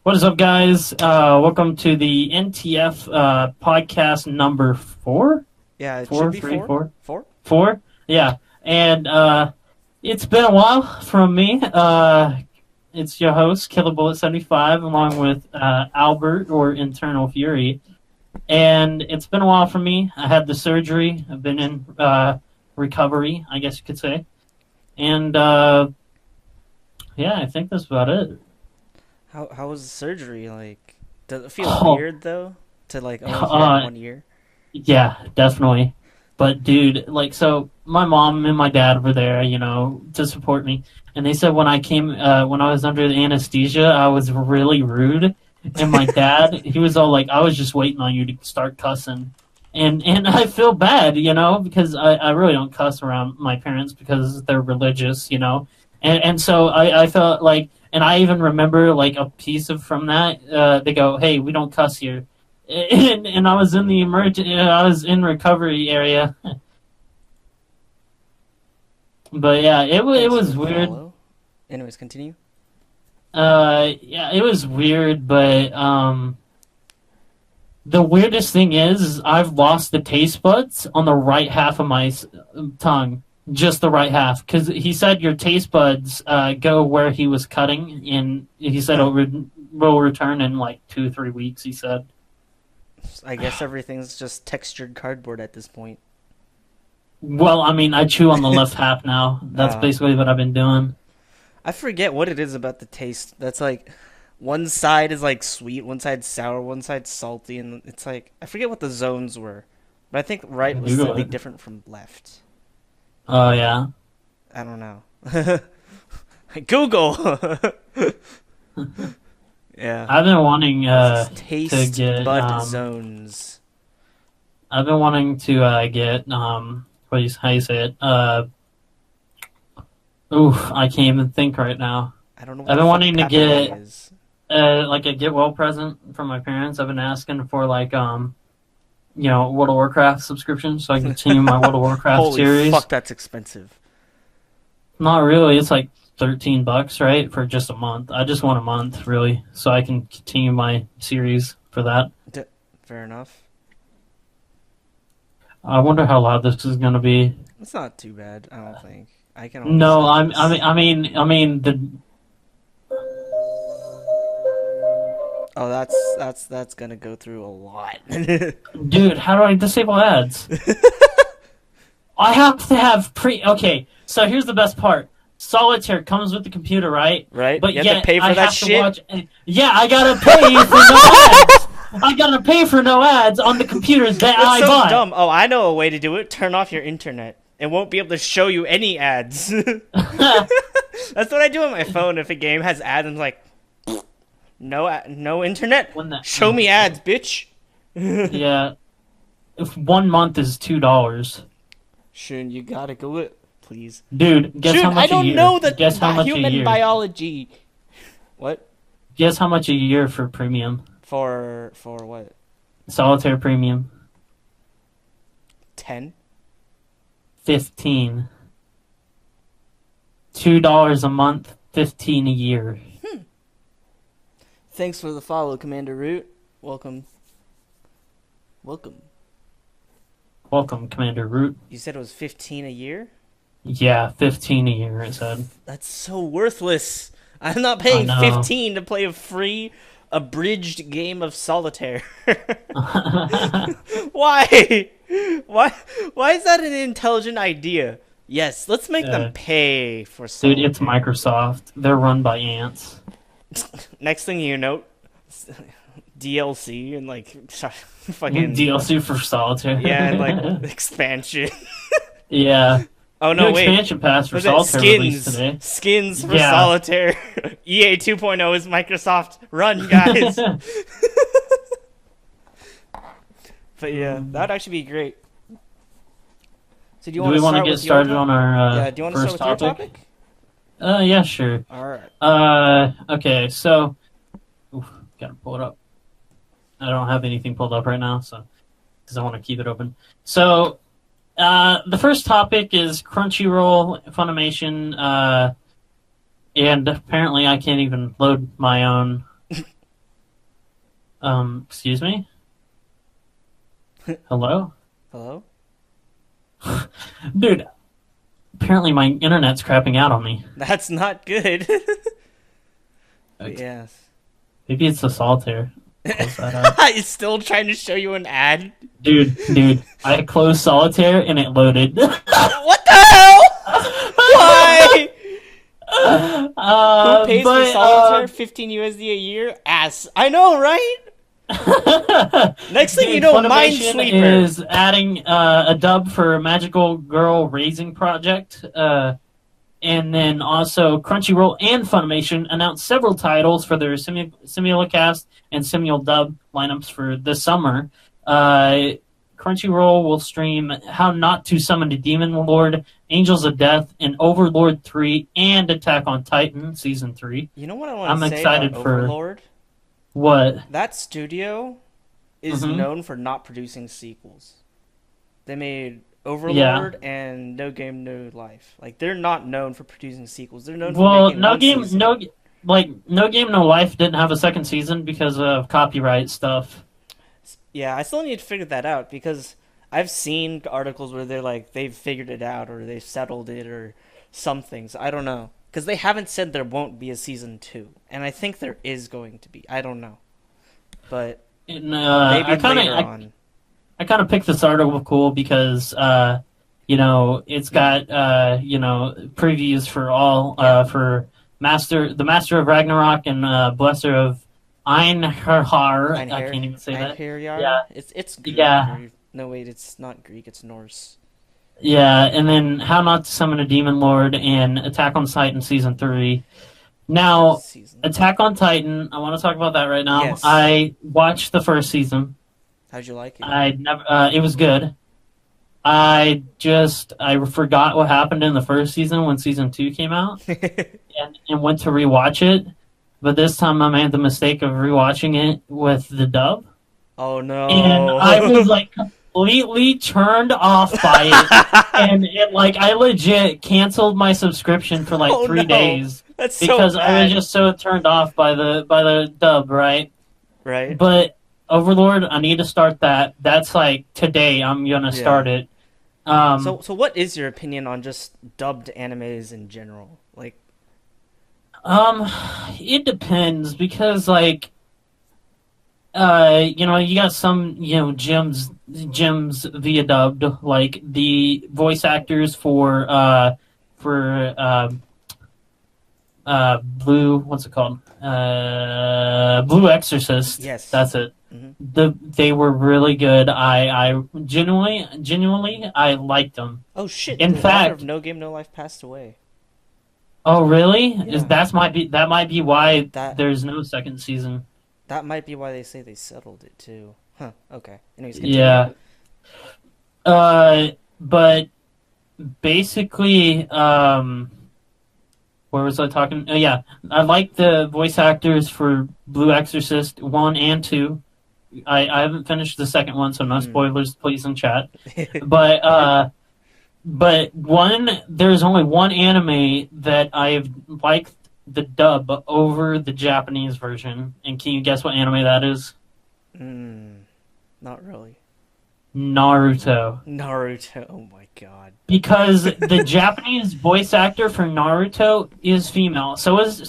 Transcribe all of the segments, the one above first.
What is up, guys? Welcome to the NTF podcast number 4? Yeah, it Four, should be three, four. four? Four? 4? Yeah. And it's been a while from me. It's your host, Killer Bullet 75, along with Albert, or Internal Fury. And it's been a while for me. I had the surgery. I've been in recovery, I guess you could say. And yeah, I think that's about it. How was the surgery? Like, does it feel weird though to like only hear 1 year? Yeah, definitely. But dude, so my mom and my dad were there, to support me, and they said when I was under the anesthesia, I was really rude, and my dad, he was all like, "I was just waiting on you to start cussing," and I feel bad, because I really don't cuss around my parents because they're religious, and so I felt like. And I even remember, a piece from that. They go, "Hey, we don't cuss here," and I was in the I was in recovery area. But yeah, it was weird. Anyways, continue. Yeah, it was weird, but the weirdest thing is I've lost the taste buds on the right half of my tongue. Just the right half, because he said your taste buds go where he was cutting, and he said it will return in 2-3 weeks. He said. I guess everything's just textured cardboard at this point. Well, I mean, I chew on the left half now. That's basically what I've been doing. I forget what it is about the taste. That's one side is sweet, one side's sour, one side's salty, and it's I forget what the zones were, but I think right was slightly different from left. Oh, yeah? I don't know. Google! Yeah. I've been wanting taste to get... bud zones. I've been wanting to get... how you say it? Oof, I can't even think right now. I don't know what I've been wanting to get a get well present from my parents. I've been asking for World of Warcraft subscription, so I can continue my World of Warcraft series. Holy fuck, that's expensive. Not really. It's $13, right, for just a month. I just want a month, really, so I can continue my series for that. Fair enough. I wonder how loud this is going to be. It's not too bad, I don't think. I can. No, I mean the. Oh, that's gonna go through a lot. Dude, how do I disable ads? I have to have Okay, so here's the best part. Solitaire comes with the computer, right? Right. But you have to pay for that shit. Yeah, I gotta pay for no ads. I gotta pay for no ads on the computers that I buy. So dumb. Oh, I know a way to do it. Turn off your internet. It won't be able to show you any ads. That's what I do on my phone. If a game has ads, I'm like. No internet. Show me ads, bitch. Yeah, if 1 month is $2. Shun, you gotta go it, please. Dude, guess how much I don't a year? know the guess how much human a year? biology. What? Guess how much a year for premium? For what? Solitaire premium. 10. 15. $2 a month, 15 a year. Thanks for the follow, Commander Root. Welcome, Commander Root. You said it was 15 a year? Yeah, 15 a year, it said. That's so worthless. I'm not paying 15 to play a free, abridged game of solitaire. Why? Why is that an intelligent idea? Yes, let's make them pay for solitaire. Dude, it's Microsoft. They're run by ants. Next thing you know, DLC and fucking DLC for solitaire. Yeah, and expansion. Yeah. Oh no, wait. Expansion pass for solitaire released today. Skins for solitaire. EA 2.0 is Microsoft. Run, guys. But yeah, that'd actually be great. So do we want to get started on our do you want to start with your topic? Yeah, sure. Alright. Okay, so... gotta pull it up. I don't have anything pulled up right now, so... Because I want to keep it open. So, the first topic is Crunchyroll, Funimation, and apparently I can't even load my own Excuse me? Hello? Hello? Dude, apparently my internet's crapping out on me. That's not good. But Okay. yes. Maybe it's the solitaire. Close that up. It's still trying to show you an ad. Dude, I closed solitaire and it loaded. What the hell? Why? Who pays for But solitaire? 15 USD a year? Ass. I know, right? Next thing you dude, know, Funimation Minesweeper. is adding a dub for Magical Girl Raising Project. And then also Crunchyroll and Funimation announced several titles for their simulcast and simuldub lineups for this summer. Crunchyroll will stream How Not to Summon a Demon Lord, Angels of Death, and Overlord 3, and Attack on Titan Season 3. You know what I want I'm to say about excited for Overlord? what? That studio is Mm-hmm. known for not producing sequels. They made Yeah. Overlord and No Game No Life. Like they're not known for producing sequels. They're known for Well, making one season. No Game No Life didn't have a second season because of copyright stuff. Yeah, I still need to figure that out because I've seen articles where they're like they've figured it out or they've settled it or something. So I don't know because they haven't said there won't be a season 2, and I think there is going to be. I don't know, but And, maybe later on. I kind of picked this article cool because it's got previews for all Yeah. for the Master of Ragnarok and Blesser of Einherjar. I can't even say that. Einherjar? Yeah, It's Greek. yeah, No, wait, it's not Greek. It's Norse. yeah. And then How Not to Summon a Demon Lord and Attack on Titan Season 3. Now, Season. Attack on Titan, I want to talk about that right now. Yes. I watched the first season. How'd you like it? I never. It was good. I forgot what happened in the first season when season 2 came out, and went to rewatch it. But this time I made the mistake of rewatching it with the dub, Oh and I no. was like completely turned off by it, and I legit canceled my subscription for like Oh three no. days That's so because I was bad. just so turned off by the dub, right? Right? But Overlord, I need to start that. That's like today. I'm gonna Yeah. start it. So what is your opinion on just dubbed animes in general? Like, Um, it depends because you got some gems via dubbed, like the voice actors for Blue, what's it called? Blue Exorcist. yes. That's it. Hmm. They were really good. I genuinely I liked them. Oh shit, In the author of fact, No Game No Life passed away. oh really? Is Yeah. that might be why That there's no second season. that might be why they say they settled it too. Huh. Okay. Anyways, continue. Yeah. But basically, where was I talking? Oh, yeah, I like the voice actors for Blue Exorcist 1 and 2. I haven't finished the second one, so no Hmm. spoilers, please, in chat. But there's only one anime that I've liked the dub over the Japanese version. And can you guess what anime that is? Not really. Naruto. Naruto. Oh my god. Because the Japanese voice actor for Naruto is female. So is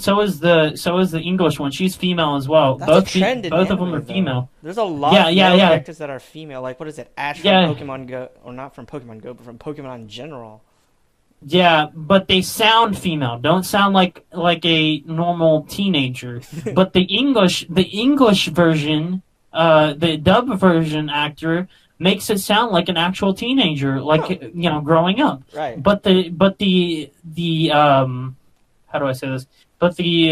the English one. She's female as well. That's a trend in Both of anime, them are though. female. There's a lot Yeah, of yeah, male yeah. characters that are female. Like, what is it? Ash from Yeah. Pokemon Go. Or not from Pokemon Go, but from Pokemon in general. Yeah, but they sound female. Don't sound like a normal teenager. But the English version, the dub version actor makes it sound like an actual teenager, like growing up. Right. But the how do I say this? But the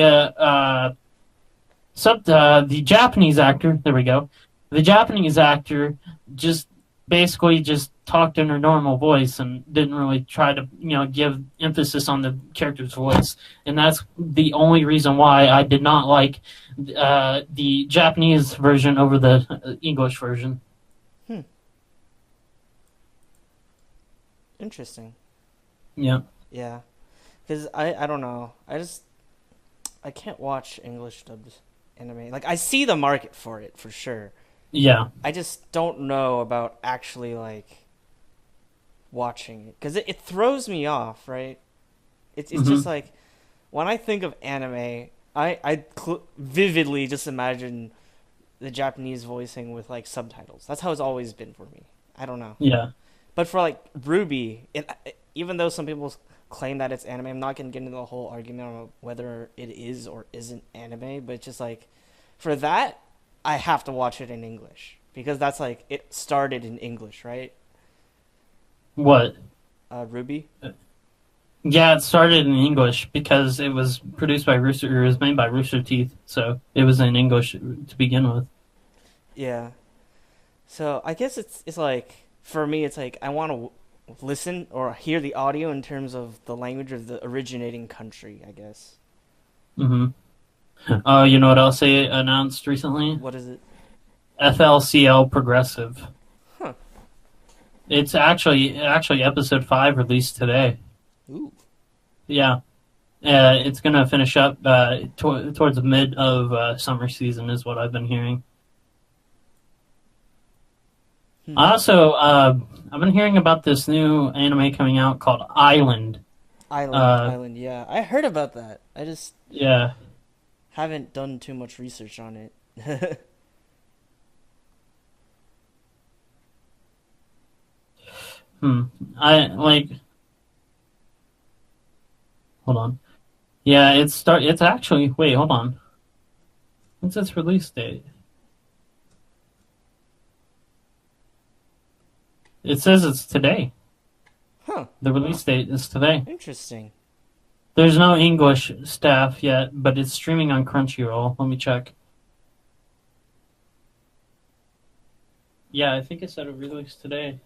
Japanese actor, there we go. The Japanese actor just basically just talked in her normal voice and didn't really try to give emphasis on the character's voice, and that's the only reason why I did not like the Japanese version over the English version. Interesting. Yeah. Yeah. Because I don't know. I can't watch English dubbed anime. Like I see the market for it for sure. Yeah. I just don't know about actually like watching it because it throws me off, right? It's just Hmm. like when I think of anime, I vividly just imagine the Japanese voicing with like subtitles. That's how it's always been for me. I don't know, Yeah. but for like Ruby, even though some people claim that it's anime, I'm not gonna get into the whole argument on whether it is or isn't anime. But it's just like for that, I have to watch it in English because that's like it started in English, right? What? Ruby. Yeah, it started in English because it was produced by Rooster, or it was made by Rooster Teeth, so it was in English to begin with. Yeah. So I guess it's like for me, it's like I want to listen or hear the audio in terms of the language of the originating country. I guess. Hmm. You know what else they announced recently? What is it? FLCL Progressive. Huh. It's actually episode 5 released today. Ooh. Yeah. It's gonna finish up towards the mid of summer season, is what I've been hearing. Hmm. I also, I've been hearing about this new anime coming out called Island. Island, Uh, Island. Yeah, I heard about that. I just yeah. haven't done too much research on it. Hmm. I like. Hold on. Yeah, It's actually. Wait, hold on. What's its release date? It says it's today. Huh. The release date is today. Interesting. There's no English staff yet, but it's streaming on Crunchyroll. Let me check. Yeah, I think it said it released today.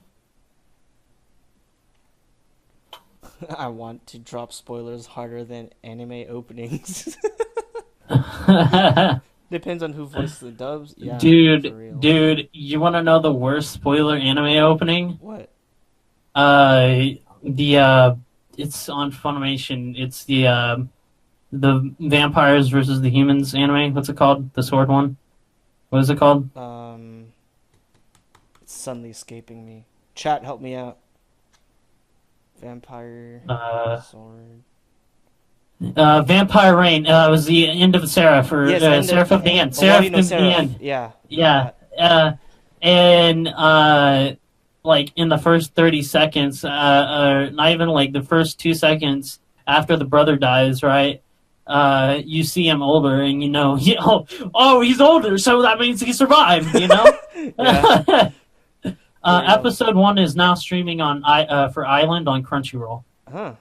I want to drop spoilers harder than anime openings. Depends on who voiced the dubs. Yeah, for real. Dude, you want to know the worst spoiler anime opening? What? The it's on Funimation. It's the vampires versus the humans anime. What's it called? The sword one. What is it called? It's suddenly escaping me. Chat, help me out. Vampire sword. Vampire Reign. It was the end of Seraph, or Yes, end Seraph of the End. Seraph Wadino of the Seraph. End. Yeah. Yeah. And like in the first 30 seconds, or not even like the first 2 seconds after the brother dies, right? You see him older, and you know, he's older, so that means he survived, you know? Yeah. Episode 1 is now streaming on for Island on Crunchyroll. Huh.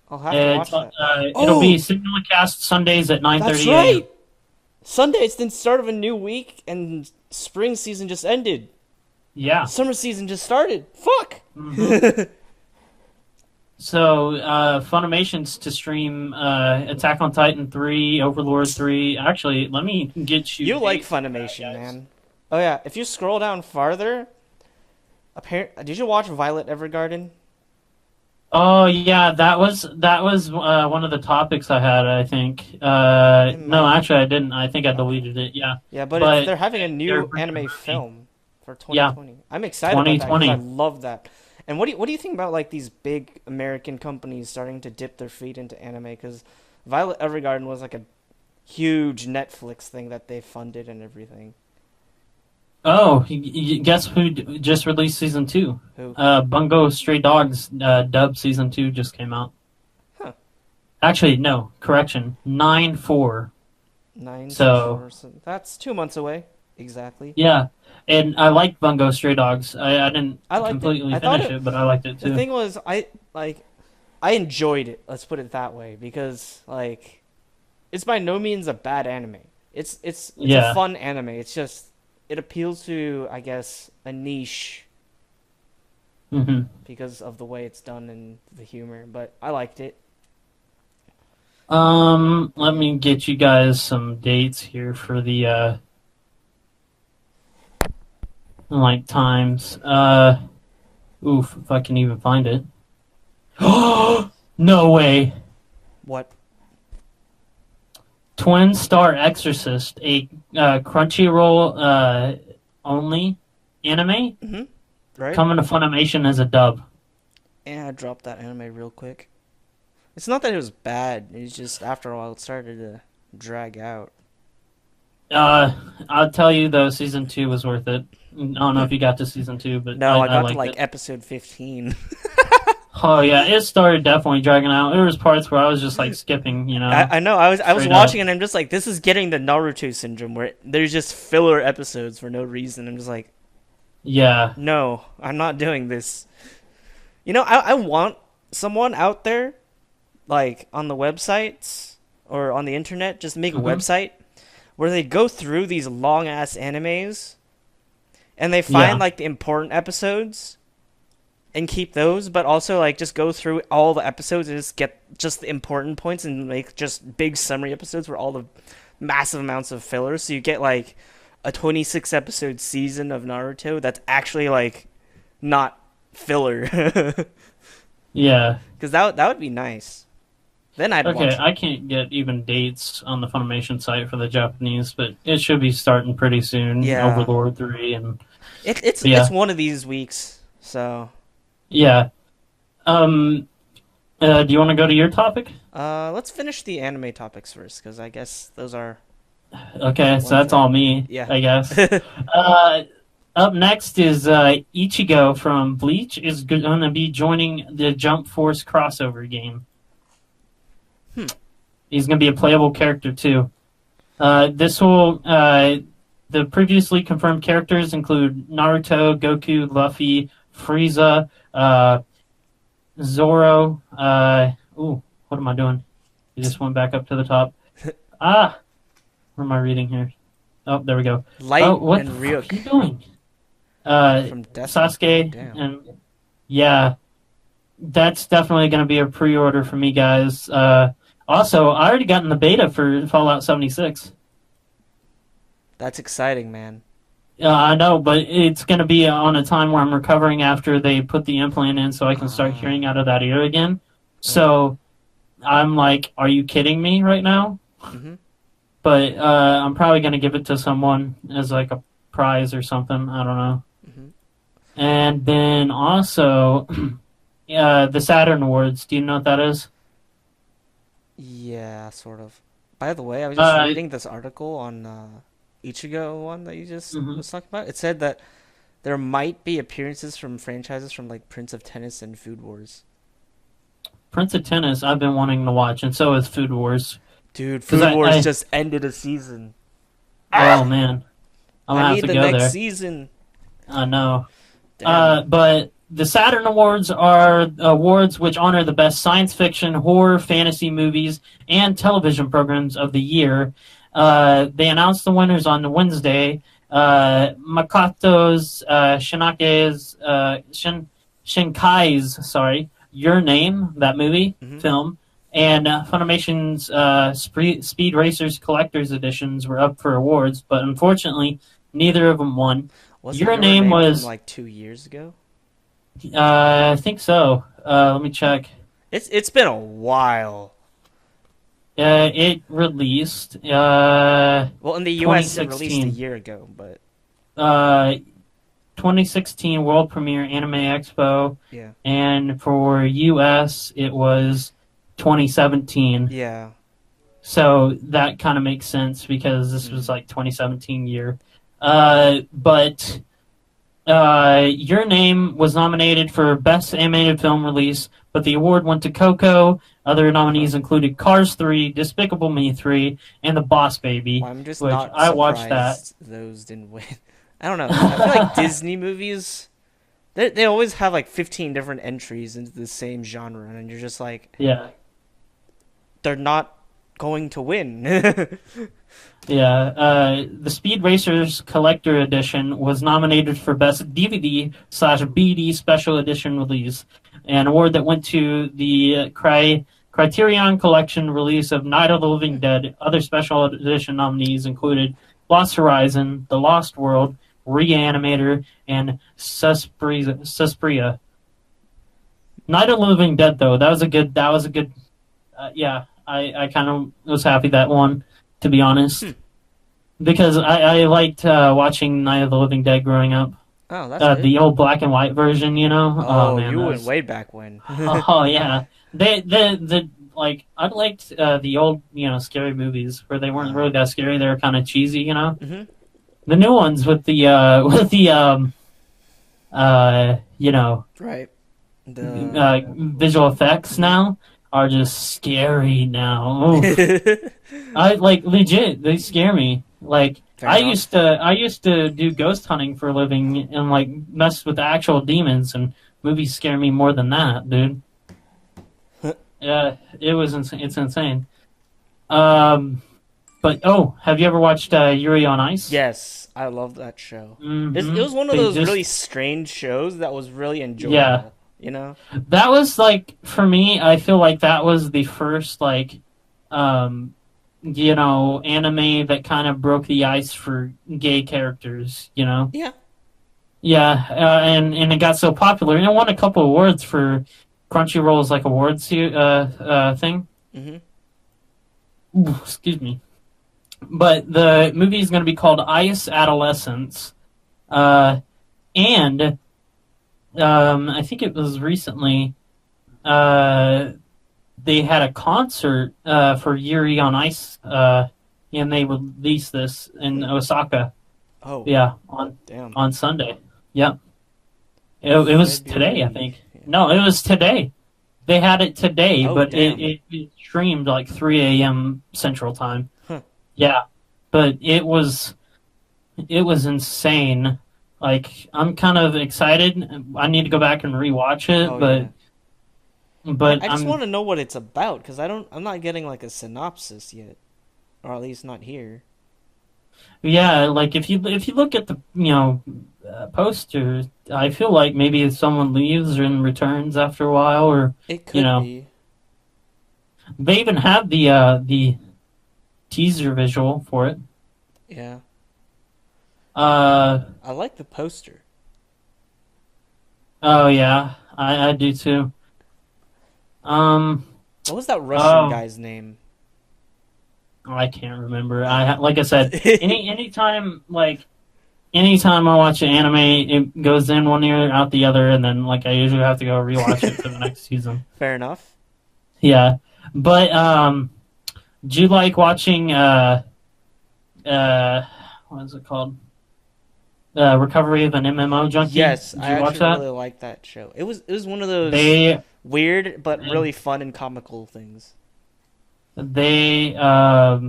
I'll have to watch that. It'll be simulcast Sundays at 9:30 That's a.m. right. Sunday, it's the start of a new week, and spring season just ended. Yeah. Summer season just started. Fuck. Mm-hmm. So, Funimation's to stream Attack on Titan 3, Overlord 3. Actually, let me get you. You like Funimation, man. Oh yeah, if you scroll down farther, did you watch Violet Evergarden? Oh yeah, that was one of the topics I had. I think. No, actually, I didn't. I think I deleted it. Yeah. Yeah, but they're having a new anime film for 2020. Yeah. I'm excited about that because I love that. And what do you think about like these big American companies starting to dip their feet into anime? Because Violet Evergarden was like a huge Netflix thing that they funded and everything. Oh, guess who just released season 2? Who? Bungo Stray Dogs dub season 2 just came out. Huh. Actually, no, correction, 9/4. 9/4. So that's 2 months away, exactly. Yeah, and I liked Bungo Stray Dogs. I didn't completely finish it, but I liked it too. The thing was, I enjoyed it. Let's put it that way, because like, it's by no means a bad anime. It's a fun anime. It's just. It appeals to, I guess, a niche because of the way it's done and the humor, but I liked it. Let me get you guys some dates here for the like times. Oof, if I can even find it. Oh, no way. What? Twin Star Exorcist, a Crunchyroll only anime Mm-hmm. Right? coming to Funimation as a dub. And I dropped that anime real quick. It's not that it was bad. It's just after a while it started to drag out. I'll tell you though, season 2 was worth it. I don't know Hmm. if you got to season 2, but No, I I got to liked like it. episode 15. Oh yeah, it started definitely dragging out. There was parts where I was just like skipping, I know. I was straight up. watching and I'm just like, this is getting the Naruto syndrome where there's just filler episodes for no reason. I'm just like, Yeah. no, I'm not doing this. I want someone out there, like on the websites or on the internet, just make a Hmm. website where they go through these long ass animes and they find Yeah. like the important episodes and keep those, but also like just go through all the episodes and just get just the important points and make just big summary episodes where all the massive amounts of fillers. So you get like a 26 episode season of Naruto that's actually like not filler. Yeah. Because that would be nice. Then I'd Okay, watch it. I can't get even dates on the Funimation site for the Japanese, but it should be starting pretty soon. Yeah, Overlord 3 and it's yeah. one of these weeks. So Yeah. Um do you want to go to your topic? let's finish the anime topics first, because I guess those are Okay, so ones that's that all me, yeah. I guess. Uh Up next is Ichigo from Bleach is going to be joining the Jump Force crossover game. Hmm. He's going to be a playable character too. This will the previously confirmed characters include Naruto, Goku, Luffy, Frieza, Zoro. What am I doing? He just went back up to the top. Ah, what am I reading here? Oh, there we go. Light Oh, what and the fuck are you Ryuk doing? from Destiny. Sasuke, Damn. and yeah, that's definitely going to be a pre-order for me, guys. Also, I already got in the beta for Fallout 76. That's exciting, man. I know, but it's going to be on a time where I'm recovering after they put the implant in so I can start Ah. hearing out of that ear again. So I'm like, are you kidding me right now? Mm-hmm. But I'm probably going to give it to someone as like a prize or something. I don't know. Mm-hmm. And then also, the Saturn Awards. Do you know what that is? Yeah, sort of. By the way, I was just Uh, reading this article on Ichigo one that you just mhm. was talking about. It said that there might be appearances from franchises from like Prince of Tennis and Food Wars. Prince of Tennis. I've been wanting to watch, and so is Food Wars. Dude, 'Cause Food Wars I just ended a season. oh man, I'm I gonna have need to the go next there. season. I know. Damn. But the Saturn Awards are awards which honor the best science fiction, horror, fantasy movies, and television programs of the year. They announced the winners on Wednesday. Makato's Shinkai's, sorry, Your Name, that movie, Hmm. film, and Funimation's Speed Racers Collector's Editions were up for awards, but unfortunately, neither of them won. Was Your it Your Name Name from was, like 2 years ago? I think so. Let me check. It's been a while. It released Well, in the U.S. it released a 2016. year ago, but Uh, 2016 World Premiere Anime Expo, yeah, and for US it was 2017. yeah. So that kind of makes sense because this was Mhm. like 2017 year. But Your Name was nominated for Best Animated Film Release, but the award went to Coco. Other nominees included Cars 3, Despicable Me 3, and The Boss Baby, Well, I'm just which not I watched that. surprised those didn't win. I don't know. I feel like Disney movies, they always have like 15 different entries into the same genre, and you're just like, Yeah. they're not going to win. Yeah, the Speed Racers Collector Edition was nominated for Best DVD/BD Special Edition Release, an award that went to the Criterion Collection release of Night of the Living Dead. Other special edition nominees included Lost Horizon, The Lost World, Reanimator, and Suspiria. Night of the Living Dead, though, that was a good. Yeah, I kind of was happy that one. to be Hmm. honest, because I liked watching Night of the Living Dead growing up. Oh, that's good. The old black and white version, you know. Oh Oh, man, you that went was. way back when. Oh yeah, the like I liked the old scary movies where they weren't really that scary. They were kind of cheesy, you know. Hmm. The new ones with the with the you know Right. The visual effects mhm. now are just scary now. Oof. I like legit, they scare me. Like Fair enough. I used to do ghost hunting for a living and like mess with actual demons, and movies scare me more than that, dude. Yeah, it was insane. It's insane. Um, but oh, have you ever watched Yuri on Ice? Yes, I love that show. It Mm-hmm. was one of They those really just strange shows that was really yeah, enjoyable. You know? that was like for me. I feel like that was the first like um anime that kind of broke the ice for gay characters. You know. Yeah. Yeah, and it got so popular, and it won a couple awards for Crunchyroll's like awards thing. Hmm. Ooh, excuse me. But the movie is going to be called Ice Adolescence, uh, and I think it was recently uh, they had a concert for Yuri on Ice, and they released this in Osaka. Oh, Yeah, damn. on Sunday. Yep, it was today, I February. think. Yeah. No, it was today. They had it today, Oh, but damn. it streamed like 3 a.m. Central Time. Huh. Yeah, but it was insane. Like I'm kind of excited. I need to go back and rewatch it, Oh, yeah. but I just I'm want to know what it's about because I'm not getting like a synopsis yet, or at least not here. yeah. Like if you look at the poster, I feel like maybe if someone leaves and returns after a while, or It you could know, be. they even have the teaser visual for it. Yeah. Uh I like the poster. oh yeah, I do too. Um What was that Russian oh guy's name? I can't remember. Uh, Like I said, anytime I watch an anime, it goes in one ear out the other, and then like I usually have to go rewatch it for the next season. Fair enough. Yeah, but do you like watching uh what is it called? Recovery of an MMO Junkie. Yes, Did I you watch actually that? really like that show. It was one of those They weird but really fun and comical things. they how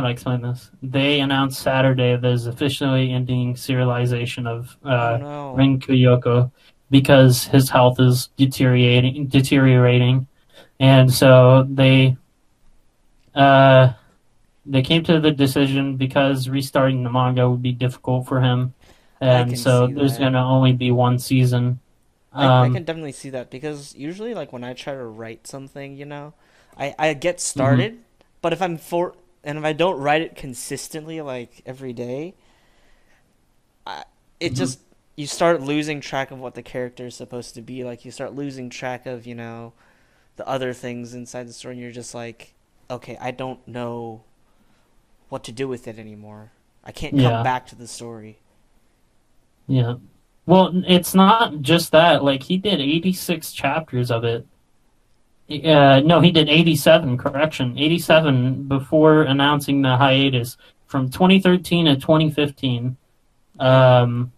do I explain this? They announced Saturday there's officially ending serialization of Oh no. Rin Kyoko because his health is deteriorating, and so uh they came to the decision because restarting the manga would be difficult for him, I and can so see there's that. gonna only be one season. I can Um, definitely see that because usually like when I try to write something, I get mhm, started, but if I don't write it consistently like every day, I, it mhm. just you start losing track of what the character is supposed to be. Like you start losing track of, the other things inside the story and you're just like, okay, I don't know what to do with it anymore. I can't come Yeah, back to the story. yeah. Well, it's not just that. Like he did 86 chapters of it. No, he did 87. Correction, 87 before announcing the hiatus from 2013 to 2015. Damn. Um,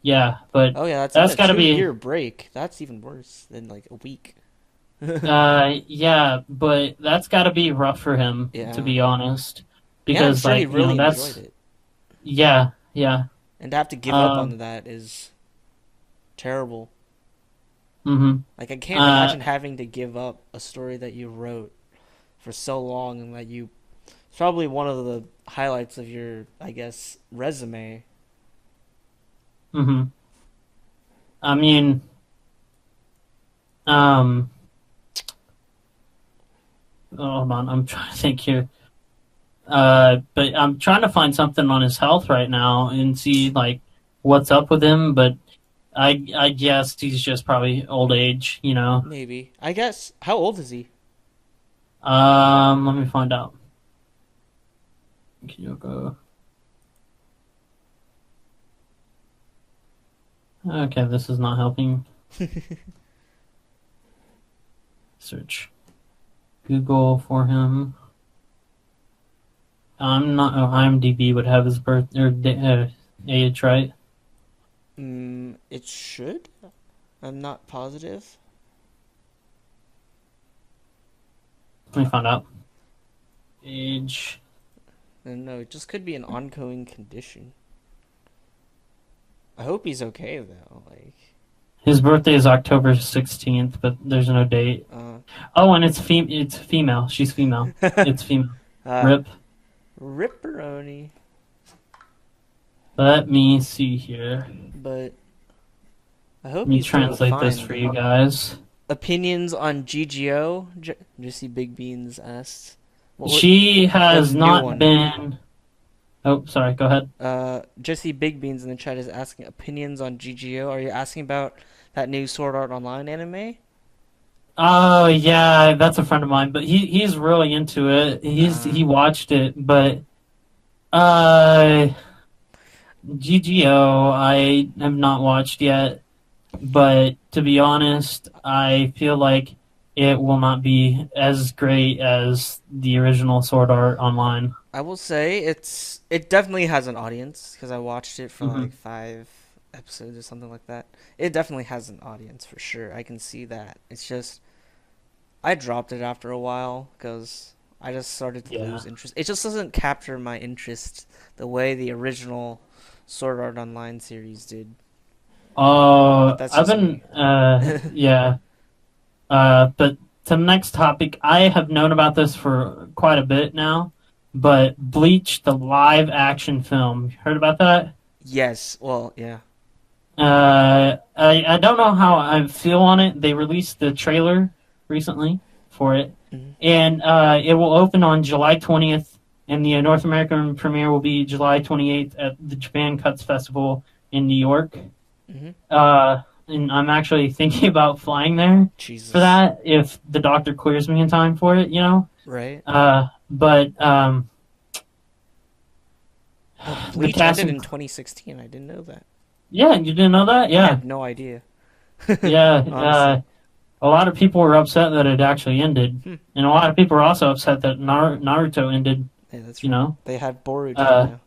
yeah, but Oh yeah, that's even that's a got to two be. year break. That's even worse than like a week. Yeah, but that's got to be rough for him, to Yeah. be honest, Yeah, I'm because sure he like really enjoyed that's it. yeah, yeah. And to have to give up Um, on that is terrible. hmm Like I can't Uh, imagine having to give up a story that you wrote for so long and that you it's probably one of the highlights of your, I guess, resume. hmm I mean, um, oh, hold on, I'm trying to think here. But I'm trying to find something on his health right now and see like what's up with him. But I guess he's just probably old age, you know. Maybe. I guess. How old is he? Let me find out. Kyoko. Okay, this is not helping. Search Google for him. I'm not. Oh, IMDb would have his birth or age, right? It should. I'm not positive. Let me find out. Age. No, it just could be an ongoing condition. I hope he's okay though. Like, His birthday is October 16th, but there's no date. Oh, and it's female. She's female. It's female. Rip. Ripperoni. Let me see here. But I hope Let me he's doing translate this fine. for you guys. Opinions on GGO? Jesse Big Beans asked. She has new not one. been. Oh, sorry. Go ahead. Jesse Big Beans in the chat is asking opinions on GGO. Are you asking about that new Sword Art Online anime? Oh yeah, that's a friend of mine, but he's really into it. He watched it, but GGO I have not watched yet. But to be honest, I feel like it will not be as great as the original Sword Art Online. I will say it definitely has an audience because I watched it for like 5 episodes or something like that. It definitely has an audience for sure. I can see that. It's just I dropped it after a while because I just started to lose interest. It just doesn't capture my interest the way the original Sword Art Online series did. Oh, That's I've just been, me. yeah. But to the next topic, I have known about this for quite a bit now, but Bleach, the live action film, heard about that? Yes. Well, yeah. I don't know how I feel on it. They released the trailer recently for it, and it will open on July 20th, and the North American premiere will be July 28th at the Japan Cuts Festival in New York. And I'm actually thinking about flying there Jesus. for that if the doctor clears me in time for it, you know? Right. But Bleach ended in 2016. I didn't know that. Yeah, you didn't know that? I Yeah. had no idea. Yeah, a lot of people were upset that it actually ended. And a lot of people were also upset that Naruto ended, Yeah, that's you know? They had Boruto now.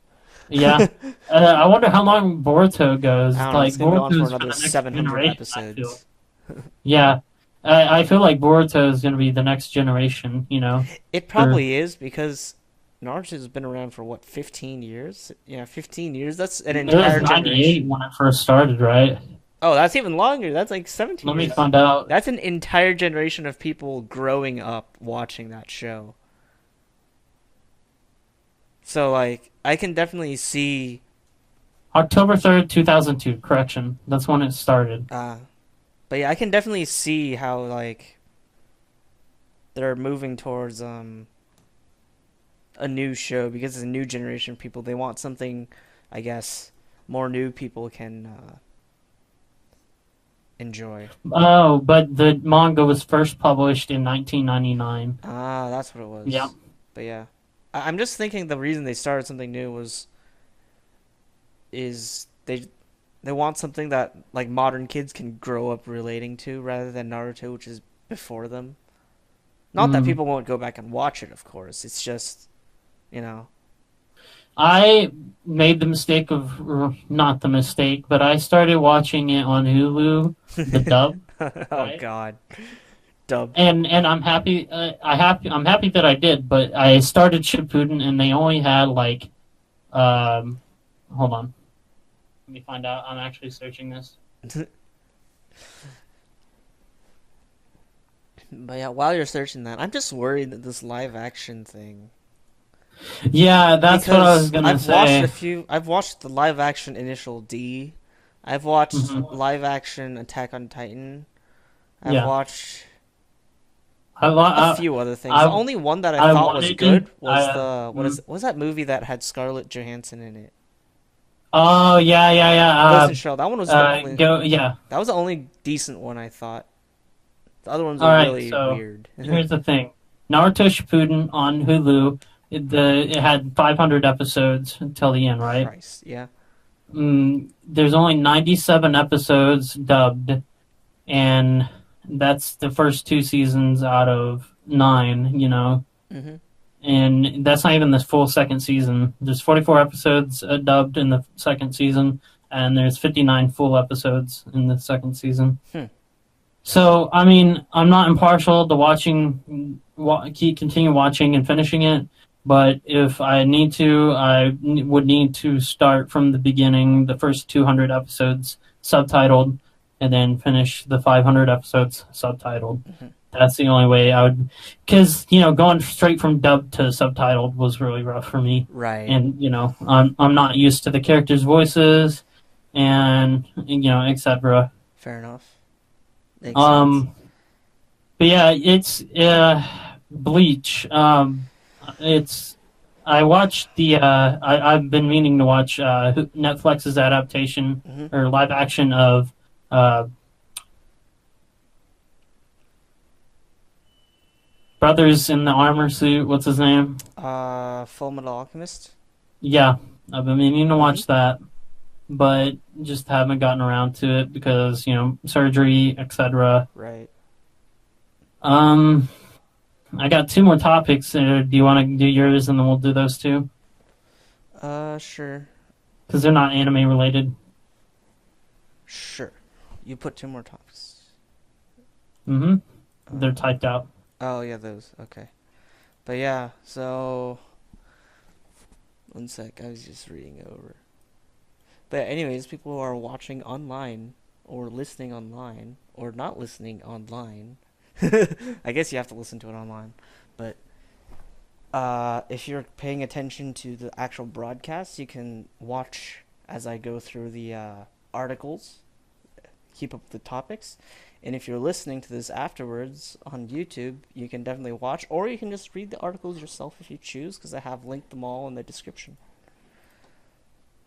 Yeah. I wonder how long Boruto goes. I don't know, Like, it's gonna go on for Boruto's another the next 700 generation, I episodes. feel. Yeah. I feel like Boruto is going to be the next generation, you know? It probably is because Naruto's been around for what, 15 years? Yeah, 15 years. That's an It entire was 98 generation. when it first started, right? Oh, that's even longer. That's like 17 Let me years. find out. That's an entire generation of people growing up watching that show. So like, I can definitely see. October 3rd, 2002. Correction. That's when it started. But yeah, I can definitely see how like they're moving towards a new show because it's a new generation of people. They want something, I guess, more new people can enjoy. Oh, but the manga was first published in 1999. Ah, that's what it was. Yeah. But yeah, I'm just thinking the reason they started something new is they want something that like modern kids can grow up relating to rather than Naruto, which is before them. Not that people won't go back and watch it, of course. It's just, you know. I made the mistake of, not the mistake, but I started watching it on Hulu, the dub. Oh right? God, dub. And I'm happy. I'm happy that I did. But I started Shippuden, and they only had like, hold on, let me find out. I'm actually searching this. But yeah, while you're searching that, I'm just worried that this live action thing. Yeah, that's what I was gonna say. I've watched the live action Initial D. I've watched live action Attack on Titan. I've watched a few other things. The only one that I thought was good was what was that movie that had Scarlett Johansson in it? Oh yeah. Ghost in Shell. That one was yeah. That was the only decent one I thought. The other ones All were right, really so weird. Here's the thing: Naruto Shippuden on Hulu it had 500 episodes until the end, right? Christ, yeah. There's only 97 episodes dubbed, and that's the first two seasons out of nine. Hmm. And that's not even the full second season. There's 44 episodes dubbed in the second season, and there's 59 full episodes in the second season. Hmm. So, I mean, I'm not impartial to continue watching and finishing it, but if I need to, would need to start from the beginning, the first 200 episodes subtitled, and then finish the 500 episodes subtitled. Hmm. That's the only way I would, because going straight from dub to subtitled was really rough for me, Right. and I'm not used to the characters' voices, and etc. Fair enough. Makes sense. Um, but yeah, it's Bleach. It's I watched I've been meaning to watch Netflix's adaptation Hmm. or live action of uh, Brothers in the Armor Suit. What's his name? Full Metal Alchemist. Yeah, I've been meaning to Hmm. watch that, but just haven't gotten around to it because surgery, etc. Right. Um, I got two more topics. Do you want to do yours and then we'll do those two? Sure. Because they're not anime related. Sure. You put two more topics. Mm-hmm. They're Uh, typed out. oh, yeah, those. Okay. But yeah, so. One sec, I was just reading over. But, anyways, people who are watching online, or listening online, or not listening online. I guess you have to listen to it online. But, if you're paying attention to the actual broadcast, you can watch as I go through the articles, keep up the topics. And if you're listening to this afterwards on YouTube, you can definitely watch, or you can just read the articles yourself if you choose, because I have linked them all in the description.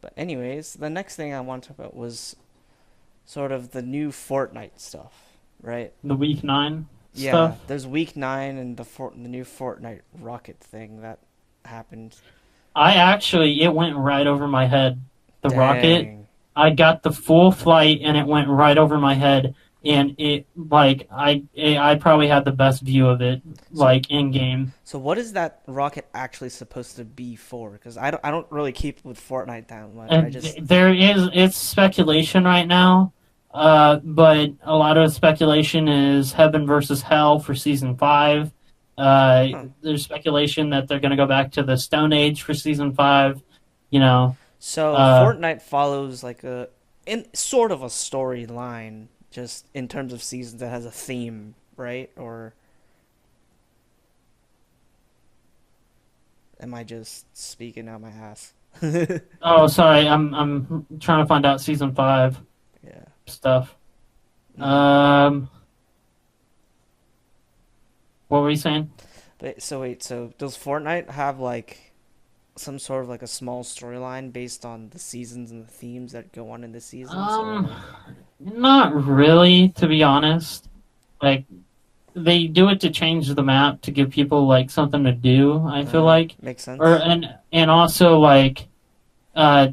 But anyways, the next thing I want to talk about was sort of the new Fortnite stuff, right? The week 9 Yeah, stuff. there's week 9 and the new Fortnite rocket thing that happened. It went right over my head. The rocket. Dang. I got the full flight and it went right over my head. And I probably had the best view of it, So like in game. so what is that rocket actually supposed to be for? Because I don't really keep with Fortnite that much. I And just it's speculation right now, but a lot of speculation is heaven versus hell for season 5. huh. There's speculation that they're going to go back to the Stone Age for season 5. You know, So uh, Fortnite follows like in sort of a storyline, just in terms of seasons that has a theme, right? Or am I just speaking out my ass? oh, sorry, I'm trying to find out season 5 Yeah. stuff. Hmm. Um, what were you saying? But so wait, so does Fortnite have like some sort of like a small storyline based on the seasons and the themes that go on in the seasons, Um, or Not really, to be honest. Like they do it to change the map to give people like something to do. I feel like, makes or sense? and also like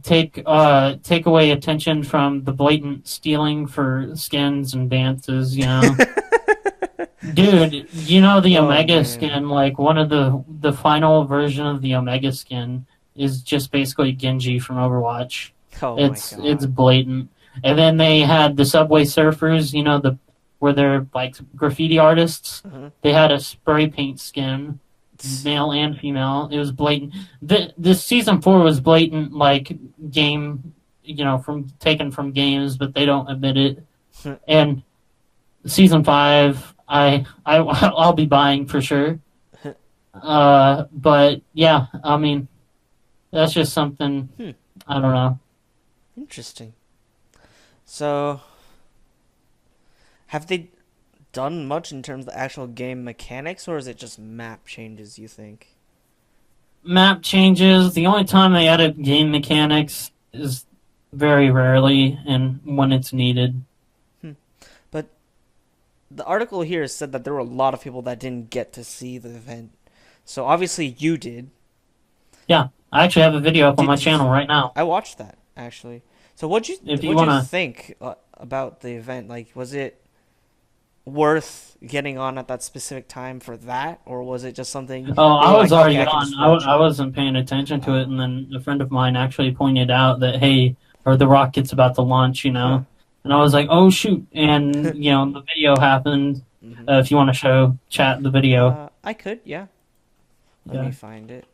take away attention from the blatant stealing for skins and dances. Dude, the Oh Omega man. skin, like one of the final version of the Omega skin is just basically Genji from Overwatch. Oh my It's god. blatant. And then they had the Subway Surfers, where they're like graffiti artists. Uh-huh. They had a spray paint skin, male and female. It was blatant. This season 4 was blatant, like game, from taken from games, but they don't admit it. And season 5, I'll be buying for sure. But yeah, I mean, that's just something. Hmm. I don't know. Interesting. So, have they done much in terms of the actual game mechanics, or is it just map changes, you think? Map changes. The only time they edit game mechanics is very rarely and when it's needed. Hmm. But the article here said that there were a lot of people that didn't get to see the event. So obviously you did. Yeah, I actually have a video up on my Did channel right now. I watched that actually? So If you what'd you wanna, think about the event? Like, was it worth getting on at that specific time for that, or was it just something oh, you I were was like, okay, already I can on. just watch I it? wasn't paying attention to it, Oh, and then a friend of mine actually pointed out that hey, or the rocket's about to launch, huh. and I was like, oh shoot, and the video happened. hmm If you want to show chat the video, I could, yeah. Let me yeah, find it.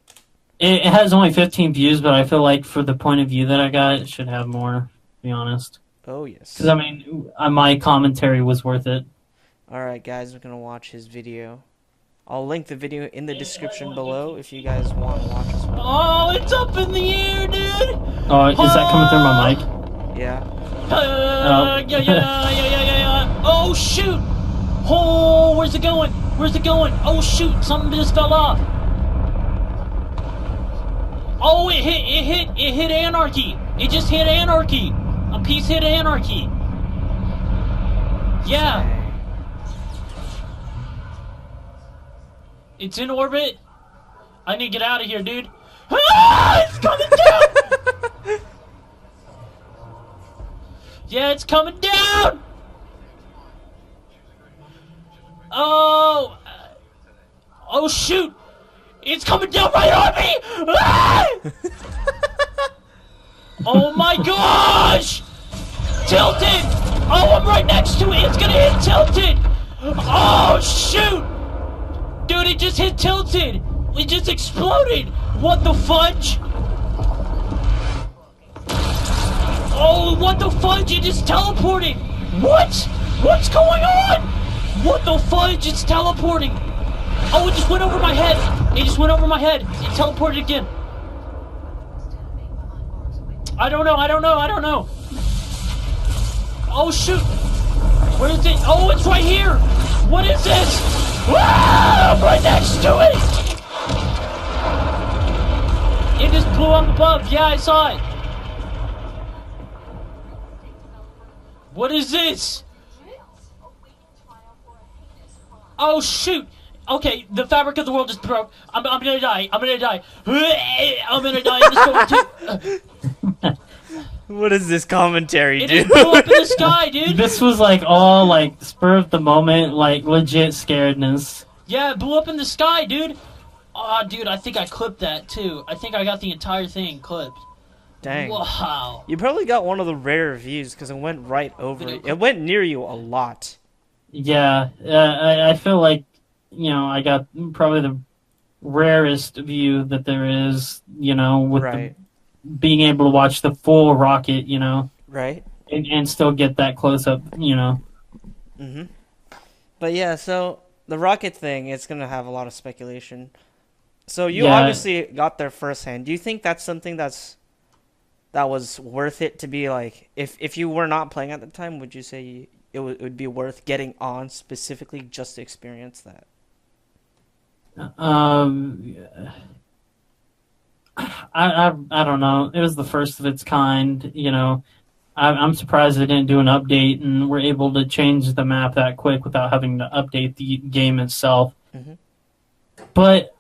it has only 15 views, but I feel like for the point of view that I got, it should have more. To be honest, Oh because I yes. mean, my commentary was worth it. All right, guys, we're gonna watch his video. I'll link the video in the description below if you guys want to watch as well. Oh, it's up in the air, dude! Oh, is that coming through my mic? Yeah. Yeah, yeah, yeah, yeah, yeah, yeah. Oh, shoot! Oh, where's it going? Where's it going? Oh, shoot! Something just fell off. Oh, it hit anarchy. It just hit anarchy. A piece hit anarchy. Yeah, Dang. it's in orbit. I need to get out of here, dude. Ah, it's coming down. Yeah, it's coming down. Oh, oh shoot! It's coming down right on me! Ah! Oh my gosh! Tilted! Oh, I'm right next to it! It's gonna hit tilted! Oh shoot! Dude, it just hit tilted! It just exploded! What the fudge? Oh, what the fudge? It just teleported! What? What's going on? What the fudge? It's teleporting! Oh, it just went over my head! It just went over my head! It teleported again! I don't know, I don't know, I don't know! Oh shoot! Where is it? Oh, it's right here! What is this? Ah, I'm right next to it! It just blew up above. Yeah, I saw it. What is this? Oh shoot! Okay, the fabric of the world just broke. I'm gonna die. I'm gonna die. I'm gonna die in the storm too. What is this commentary, It dude? just blew up in the sky, dude. This was like all like spur of the moment, like legit scaredness. Yeah, it blew up in the sky, dude. Oh, dude, I think I clipped that too. I think I got the entire thing clipped. Dang. Wow. You probably got one of the rare views because it went right over it. It went near you a lot. Yeah, I feel like, I got probably the rarest view that there is, with Right. being able to watch the full rocket, Right. and still get that close up, Mm-hmm. But yeah, so the rocket thing, it's gonna have a lot of speculation. So you Yeah, obviously got there firsthand. Do you think that's something that was worth it to be like, if you were not playing at the time, would you say it would be worth getting on specifically just to experience that? um, I don't know. It was the first of its kind, I'm surprised they didn't do an update and were able to change the map that quick without having to update the game itself. Mm-hmm. But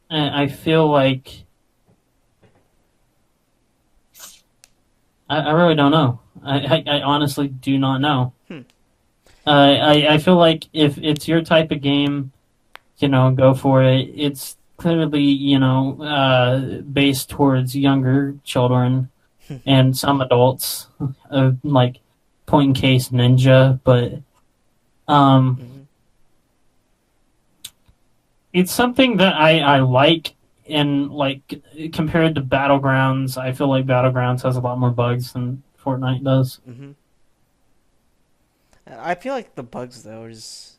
I feel like I really don't know. I honestly do not know. Hmm. I feel like if it's your type of game, go for it. It's clearly, based towards younger children and some adults, like point and case Ninja, but Mm-hmm. it's something that I like, and like compared to Battlegrounds, I feel like Battlegrounds has a lot more bugs than Fortnite does. Mm-hmm. I feel like the bugs though is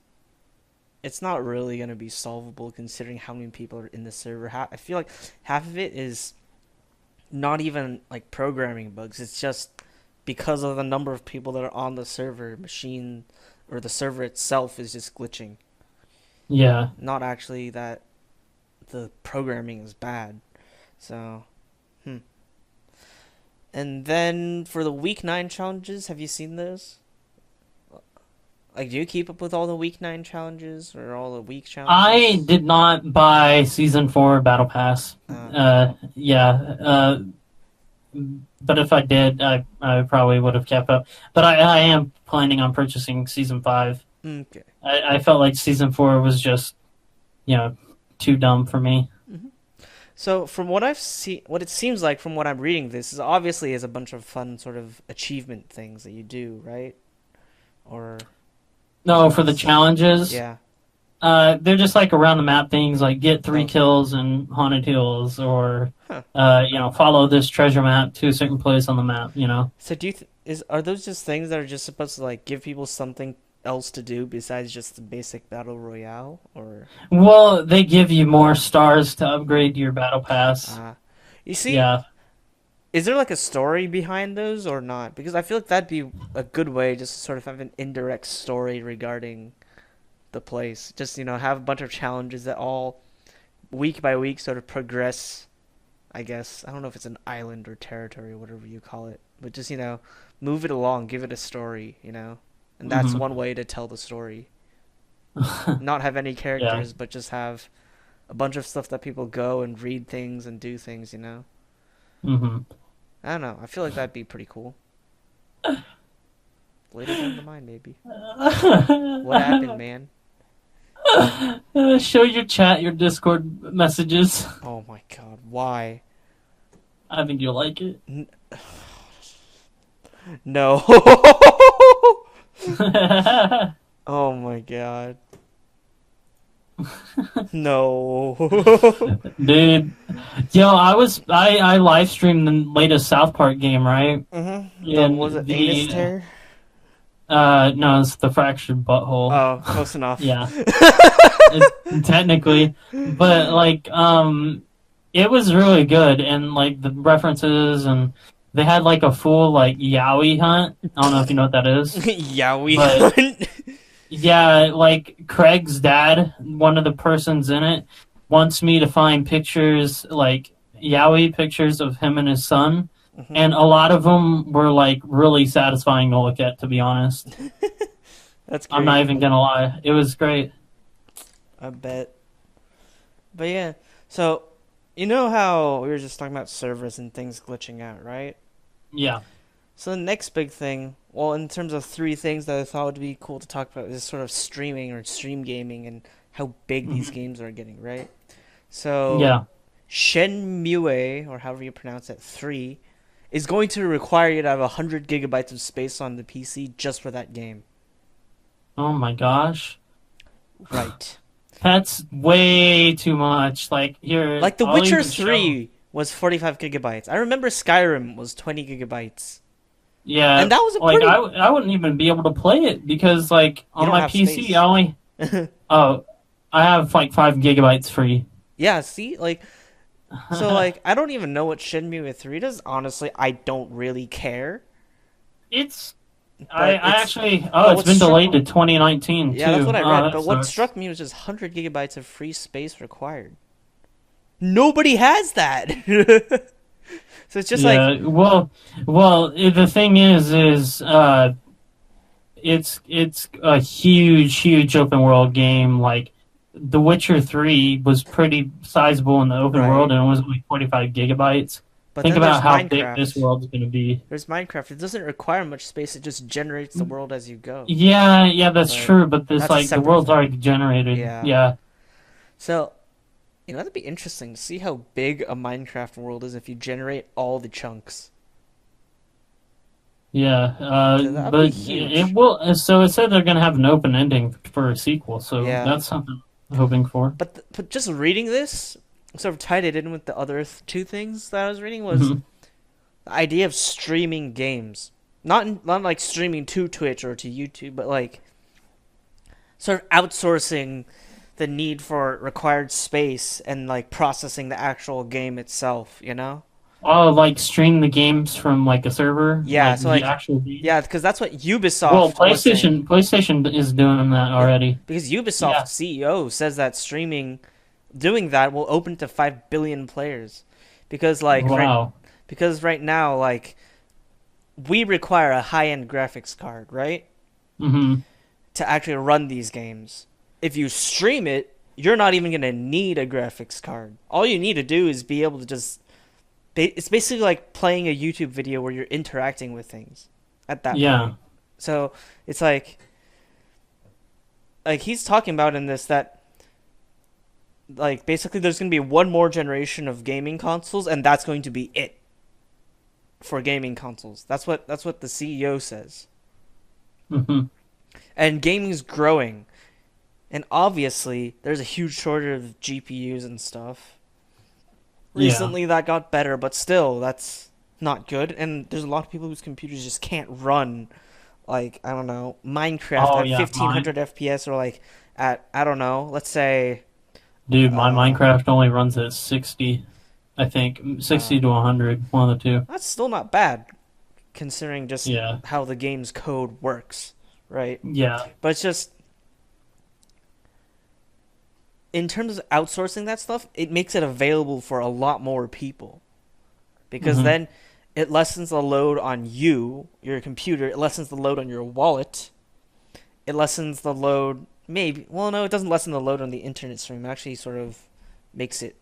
it's not really gonna be solvable considering how many people are in the server. I feel like half of it is not even like programming bugs. It's just because of the number of people that are on the server, machine or the server itself is just glitching. Yeah. Not actually that the programming is bad. So, hmm. And then for the week 9 challenges, have you seen those? Like, do you keep up with all the week 9 challenges or all the week I challenges? did not buy Season 4 Battle Pass. Yeah, but if I did, I probably would have kept up. But I am planning on purchasing Season 5. Okay. I felt like Season 4 was just, you know, too dumb for me. So from what I've seen, what it seems like from what I'm reading, this is obviously is a bunch of fun sort of achievement things that you do, right? Or No, for the challenges, yeah. they're just like around the map things, like get 3 Okay. kills in Haunted Hills, or Huh. follow this treasure map to a certain place on the map. So do you is are those just things that are just supposed to like give people something else to do besides just the basic battle royale, or Well, they give you more stars to upgrade your battle pass. uh you see, Yeah. is there like a story behind those or not? Because I feel like that'd be a good way just to sort of have an indirect story regarding the place. Just, have a bunch of challenges that all week by week sort of progress, I guess. I don't know if it's an island or territory or whatever you call it, but just, move it along, give it a story. And that's hmm one way to tell the story. Not have any Yeah. characters, but just have a bunch of stuff that people go and read things and do things. hmm I don't know. I feel like that'd be pretty cool. Later down the line, maybe. What happened, man? Show your chat your Discord messages. Oh my god, why? I think you'll like it. No. Oh my god. No. Dude, yo, I live streamed the latest South Park game, right? Was it And anus tear? no, it's the fractured butthole. Oh, close enough. Yeah, technically, but like, it was really good, and like the references, and they had like a full like Yowie hunt. I don't know if you know what that is, Yowie but hunt. yeah, like Craig's dad, one of the persons in it, wants me to find pictures, like Yowie pictures of him and his son, Mhm. and a lot of them were like really satisfying to look at. To be honest, That's I'm not great. even gonna lie, it was great. I bet. But yeah, so you know how we were just talking about servers and things glitching out, right? Yeah. So the next big thing, well, in terms of three things that I thought would be cool to talk about is sort of streaming or stream gaming and how big these Mhm. games are getting, right? So Yeah. Shenmue, or however you pronounce it, 3, is going to require you to have 100 gigabytes of space on the PC just for that game. Oh my gosh. Right. That's way too much. Like here, Like The I'll Witcher even show. 3 was 45 gigabytes. I remember Skyrim was 20 gigabytes. Yeah, And that was a like pretty... I wouldn't even be able to play it because like You on don't my have PC I space. only oh I have like 5 gigabytes free. Yeah, see? So, I don't even know what Shenmue 3 does. Honestly, I don't really care. It's But I it's... actually But it's what been struck... delayed to 2019 Yeah, that's too. what I Oh, read. that But what sucks. struck me was just 100 gigabytes of free space required. Nobody has that! So it's just like... Yeah, the thing is it's a huge open world game. Like The Witcher 3 was pretty sizable in the open world, Right. and it was only 45 gigabytes. But Think then there's about how big this Minecraft. world's going to be. There's Minecraft. It doesn't require much space. It just generates the world as you go. Yeah, that's But true. But this that's a like the separate world's thing. already generated. Yeah. Yeah, So, that'd be interesting to see how big a Minecraft world is if you generate all the chunks. yeah. So that'd be But huge. it will. So it said they're going to have an open ending for a sequel. So Yeah. that's something I'm hoping for. But just reading this, sort of tied it in with the other two things that I was reading was hmm the idea of streaming games. Not like streaming to Twitch or to YouTube, but like sort of outsourcing the need for required space and like processing the actual game itself. Oh, like stream the games from like a server, Yeah, like so the actual game. yeah, because that's what Well, Ubisoft was saying. PlayStation is doing that Yeah, already. because Ubisoft Yeah. CEO says that doing that will open to 5 billion players. Because Wow. right now, we require a high-end graphics card, right? hmm to actually run these games. If you stream it, you're not even going to need a graphics card. All you need to do is be able to just... It's basically like playing a YouTube video where you're interacting with things at that Yeah. point. So it's like he's talking about in this that like basically there's going to be one more generation of gaming consoles and that's going to be it for gaming consoles. That's what the CEO says. Hmm. And gaming is growing. And obviously there's a huge shortage of GPUs and stuff. Yeah. Recently that got better, but still that's not good and there's a lot of people whose computers just can't run like I don't know, Minecraft Oh at yeah, 1500 FPS or like at I don't know, let's say dude, my uh Minecraft only runs at 60. I think uh 60 to 100, one of the two. that's still not bad considering just Yeah. how the game's code works, right? Yeah. But it's just in terms of outsourcing that stuff, it makes it available for a lot more people because Hmm. then it lessens the load on you, your computer. It lessens the load on your wallet. It lessens the load, maybe. Well, no, it doesn't lessen the load on the internet stream. It actually sort of makes it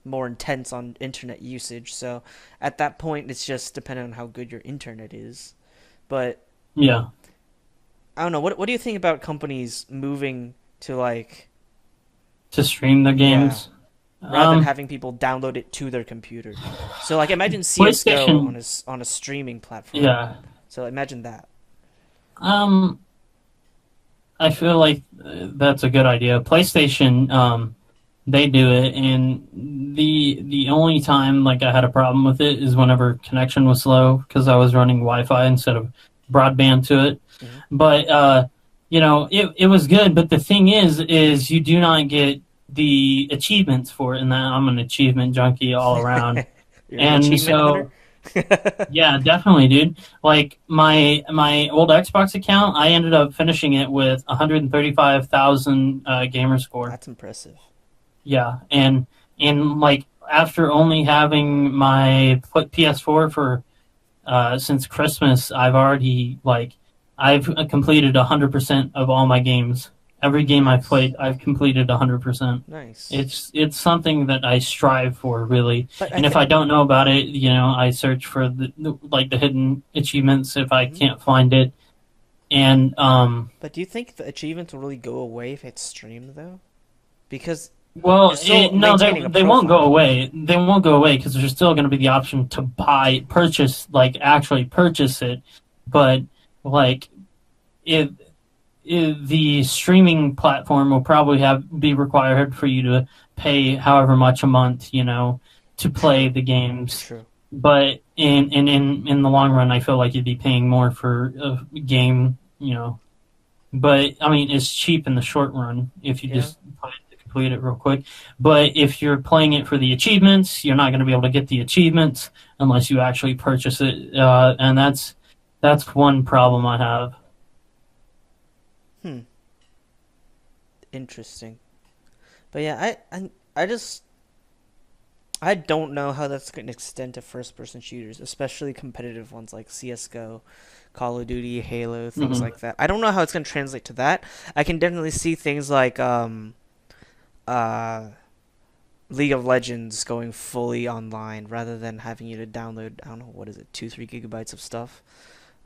more intense on internet usage. So at that point, it's just dependent on how good your internet is. But Yeah. I don't know. What do you think about companies moving to like, To stream the yeah, games. rather than Um, having people download it to their computer? So like, imagine CS:GO PlayStation. on a streaming platform. Yeah. So imagine that. Um, I feel like that's a good idea. PlayStation, they do it, and the only time like I had a problem with it is whenever connection was slow because I was running Wi-Fi instead of broadband to it. Mhm. But it was good. But the thing is you do not get the achievements for it, and that I'm an achievement junkie all around. You're an And achievement so hunter. yeah, definitely, dude. Like my old Xbox account, I ended up finishing it with 135,000 gamer score. That's impressive. Yeah, and like after only having my PS4 for since Christmas, I've completed 100% of all my games. Every game I've Nice. played, I've completed 100%. Nice. It's something that I strive for, really. But I And if think. I don't know about it, I search for the hidden achievements if I Mhm. can't find it. And But do you think the achievements will really go away if it's streamed though? Because well, you're still no, maintaining a they won't go profile. away. They won't go away because there's still going to be the option to purchase, like actually purchase it. But like it the streaming platform will probably be required for you to pay however much a month, to play True. the games. True. But in the long run, I feel like you'd be paying more for a game, But I mean, it's cheap in the short run if you Yeah. just play it to complete it real quick. But if you're playing it for the achievements, you're not going to be able to get the achievements unless you actually purchase it, and that's one problem I have. Hmm. Interesting. But yeah, I just I don't know how that's going to extend to first-person shooters, especially competitive ones like CS:GO, Call of Duty, Halo, things Hmm. like that. I don't know how it's going to translate to that. I can definitely see things like uh League of Legends going fully online rather than having you to download, I don't know, what is it, 2-3 gigabytes of stuff.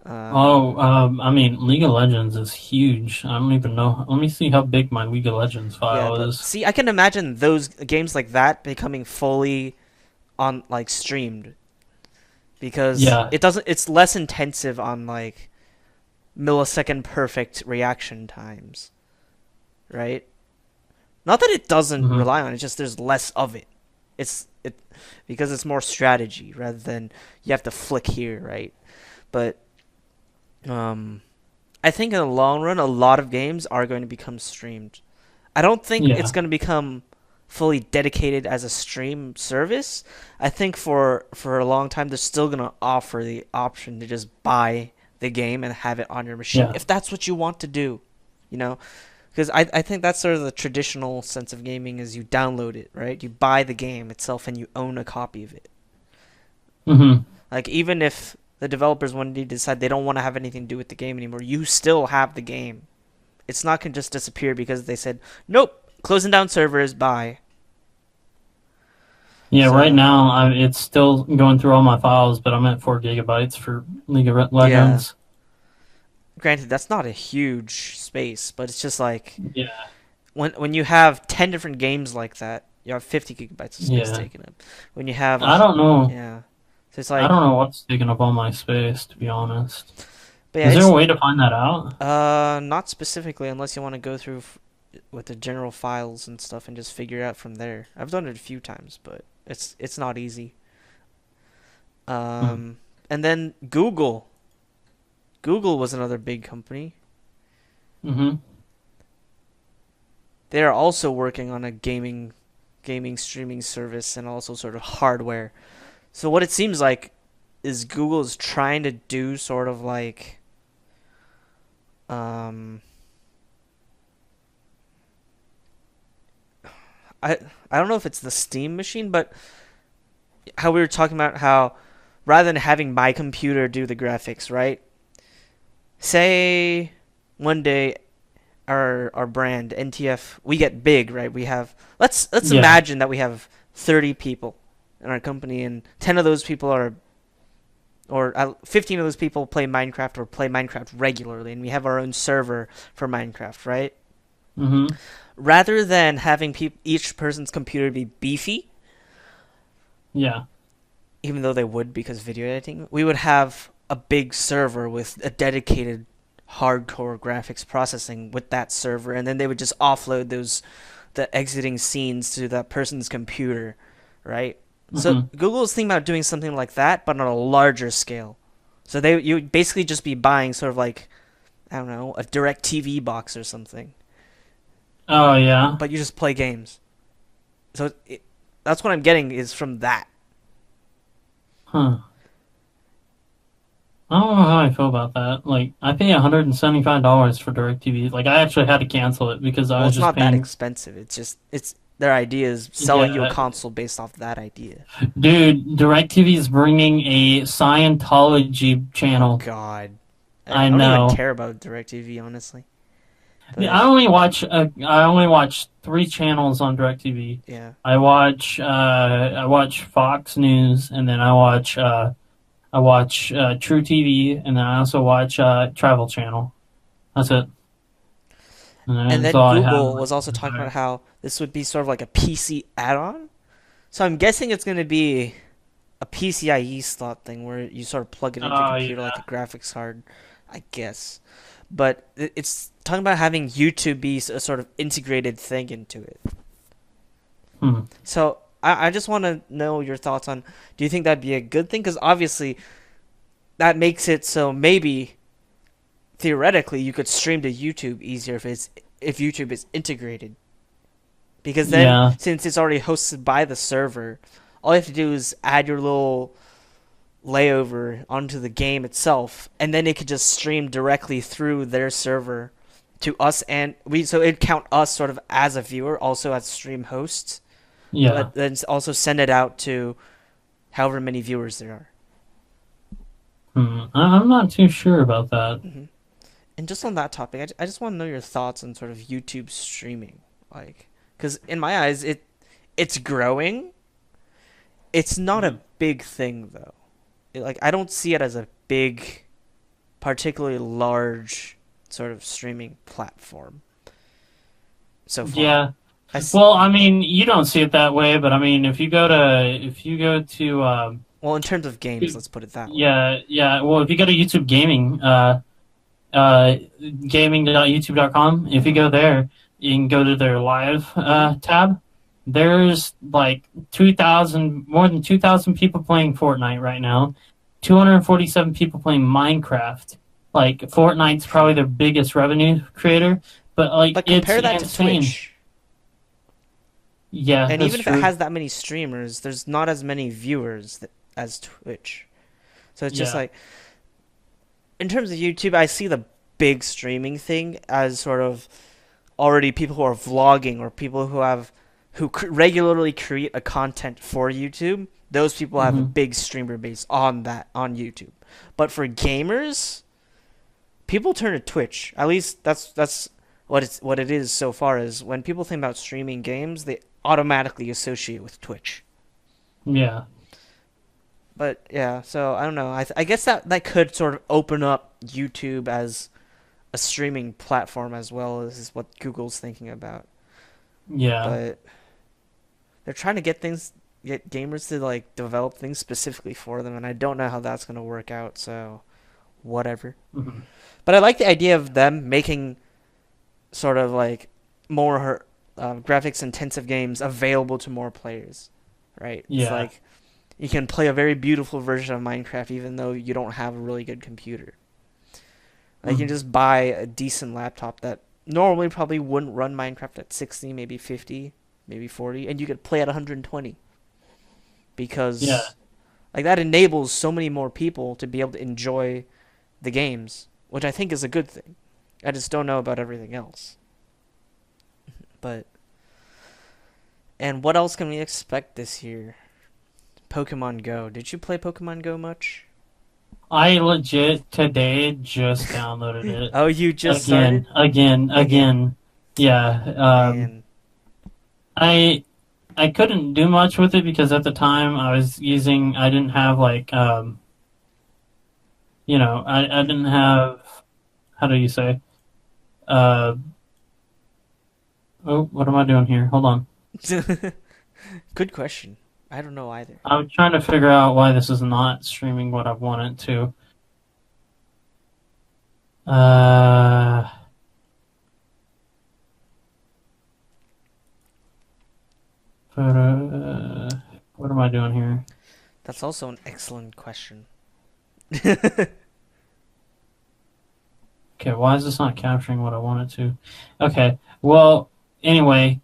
Um, Oh, I mean, League of Legends is huge. I don't even know. Let me see how big my League of Legends yeah, file but is. see, I can imagine those games like that becoming fully on like streamed because Yeah. it's less intensive on like millisecond perfect reaction times, right? Not that it doesn't Hmm. rely on it, it's just there's less of it. It because it's more strategy rather than you have to flick here, right? But um I think in the long run a lot of games are going to become streamed. I don't think it's Yeah. going to become fully dedicated as a stream service. I think for a long time they're still going to offer the option to just buy the game and have it on your machine Yeah. if that's what you want to do, you know? Because I think that's sort of the traditional sense of gaming is you download it, right? You buy the game itself and you own a copy of it. Hmm. Like even if the developers, when they decide they don't want to have anything to do with the game anymore, you still have the game. It's not going to just disappear because they said, nope, closing down servers, bye. Yeah, right So, now it's still going through all my files, but I'm at 4 GB for League of yeah. Legends. Granted, that's not a huge space, but it's just like Yeah, when you have 10 different games like that, you have 50 gigabytes of space yeah. taken up. When you have I don't know. yeah. So it's I like, don't know what's taking up all my space, to be honest. but yeah, Is there a it's way to find that out? not specifically unless you want to go through with the general files and stuff and just figure it out from there. I've done it a few times, but it's not easy. Hmm. And then Google. Google was another big company. Mm-hmm. They are also working on a gaming streaming service and also sort of hardware. So what it seems like is Google is trying to do sort of like um I I don't know if it's the Steam machine, but how we were talking about how rather than having my computer do the graphics, right? Say one day our brand NTF we get big, right? We have let's Yeah, imagine that we have 30 people in our company and 10 of those people are or 15 of those people play Minecraft or play Minecraft regularly and we have our own server for Minecraft, right? mm-hmm. Rather than having each person's computer be beefy, Yeah, even though they would because video editing, we would have a big server with a dedicated hardcore graphics processing with that server, and then they would just offload the exiting scenes to that person's computer, right? So mm-hmm. Google's thinking about doing something like that, but on a larger scale. So you would basically just be buying sort of like I don't know a direct TV box or something, Oh yeah. but you just play games. So that's what I'm getting is from that. Huh. I don't know how I feel about that. Like, I pay $175 for DirecTV. Like, I actually had to cancel it because I Well, was it's just not that paying. expensive. It's their idea is selling you a Yeah, console based off that idea. dude, DirecTV is bringing a Scientology Oh channel. God, I I don't even know. care about DirecTV honestly. Yeah, But I only watch 3 channels on DirecTV. yeah, I watch Fox News, and then I watch True TV, and then I also watch Travel Channel. That's it. And and that's then all I have. Google was also talking about how this would be sort of like a PC add-on. So I'm guessing it's going to be a PCIe slot thing where you sort of plug it into your Oh computer yeah. like a graphics card, I guess. But it's talking about having YouTube be a sort of integrated thing into it. Hmm. So I just want to know your thoughts on do you think that'd be a good thing? Because obviously that makes it so maybe theoretically you could stream to YouTube easier if YouTube is integrated. Because then Yeah. since it's already hosted by the server, all you have to do is add your little layover onto the game itself, and then it could just stream directly through their server to us, and we so it'd count us sort of as a viewer, also as stream hosts, Yeah. but then also send it out to however many viewers there are. I'm not too sure about that. hmm And just on that topic, I just want to know your thoughts on sort of YouTube streaming, like, because in my eyes, it's growing. It's not a Mhm. big thing though. Like I don't see it as a big, particularly large sort of streaming platform so far. Yeah. I s- Well, I mean, you don't see it that way, but I mean, if you go to well, in terms of games, let's put it that way. yeah, yeah. Well, if you go to YouTube Gaming, gaming.youtube.com, if you hmm go there, you can go to their live tab. There's like 2,000, more than 2,000 people playing Fortnite right now. 247 people playing Minecraft. Like Fortnite's probably their biggest revenue creator, but like But it's compare that to insane. Twitch. Yeah, And that's even if it true. has that many streamers, there's not as many viewers as Twitch. So it's just Yeah. like, in terms of YouTube, I see the big streaming thing as sort of already people who are vlogging or people who regularly create a content for YouTube. Those people have a Hmm. big streamer base on YouTube. But for gamers, people turn to Twitch. At least that's what it is so far. Is when people think about streaming games, they automatically associate with Twitch. Yeah. But yeah, so I don't know. I guess that could sort of open up YouTube as a streaming platform as well as what Google's thinking about. Yeah. But they're trying to get gamers to like develop things specifically for them, and I don't know how that's gonna work out. So whatever. Hmm. But I like the idea of them making sort of like more graphics intensive games available to more players, right? It's Yeah. like you can play a very beautiful version of Minecraft even though you don't have a really good computer. Like you can Hmm. just buy a decent laptop that normally probably wouldn't run Minecraft at 60, maybe 50, maybe 40, and you could play at 120 Yeah. because like that enables so many more people to be able to enjoy the games, which I think is a good thing. I just don't know about everything else. But and what else can we expect this year? Pokemon Go. Did you play Pokemon Go much? I legit today just downloaded it Oh, you just again, started? again, Again. again. Yeah. Man. I I couldn't do much with it because at the time I didn't have like I didn't have, how do you say? Uh oh, what am I doing here? Hold on. Good question. I don't know either. I'm trying to figure out why this is not streaming what I want it to. Uh, what am I doing here? That's also an excellent question. Okay, why is this not capturing what I want it to? Okay, well, anyway,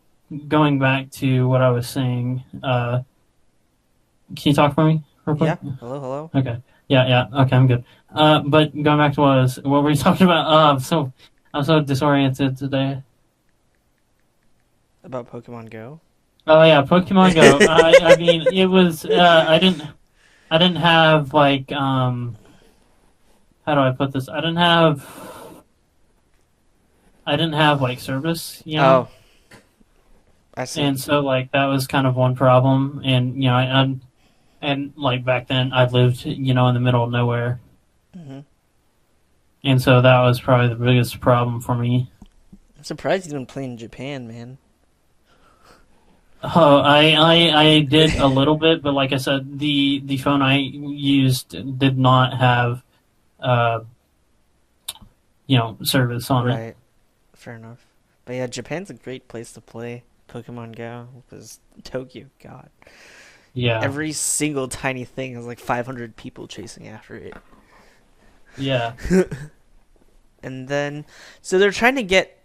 going back to what I was saying, can you talk for me real quick? Yeah. Hello, hello. Okay. Yeah, yeah. Okay, I'm good. But going back to what were you talking about? I'm so disoriented today. About Pokemon Go. Oh yeah, Pokemon Go. I mean, it was. I didn't have like. How do I put this? I didn't have like service, you know, Oh, I see. and so like that was kind of one problem. And and like back then I lived, in the middle of nowhere, Hmm. and so that was probably the biggest problem for me. I'm surprised you didn't play in Japan, man. Oh, I did a little bit, but like I said, the phone I used did not have uh service on it. Right. Fair enough. But yeah, Japan's a great place to play Pokemon Go because Tokyo, God, Yeah, every single tiny thing is like 500 people chasing after it. yeah, And then, so they're trying to get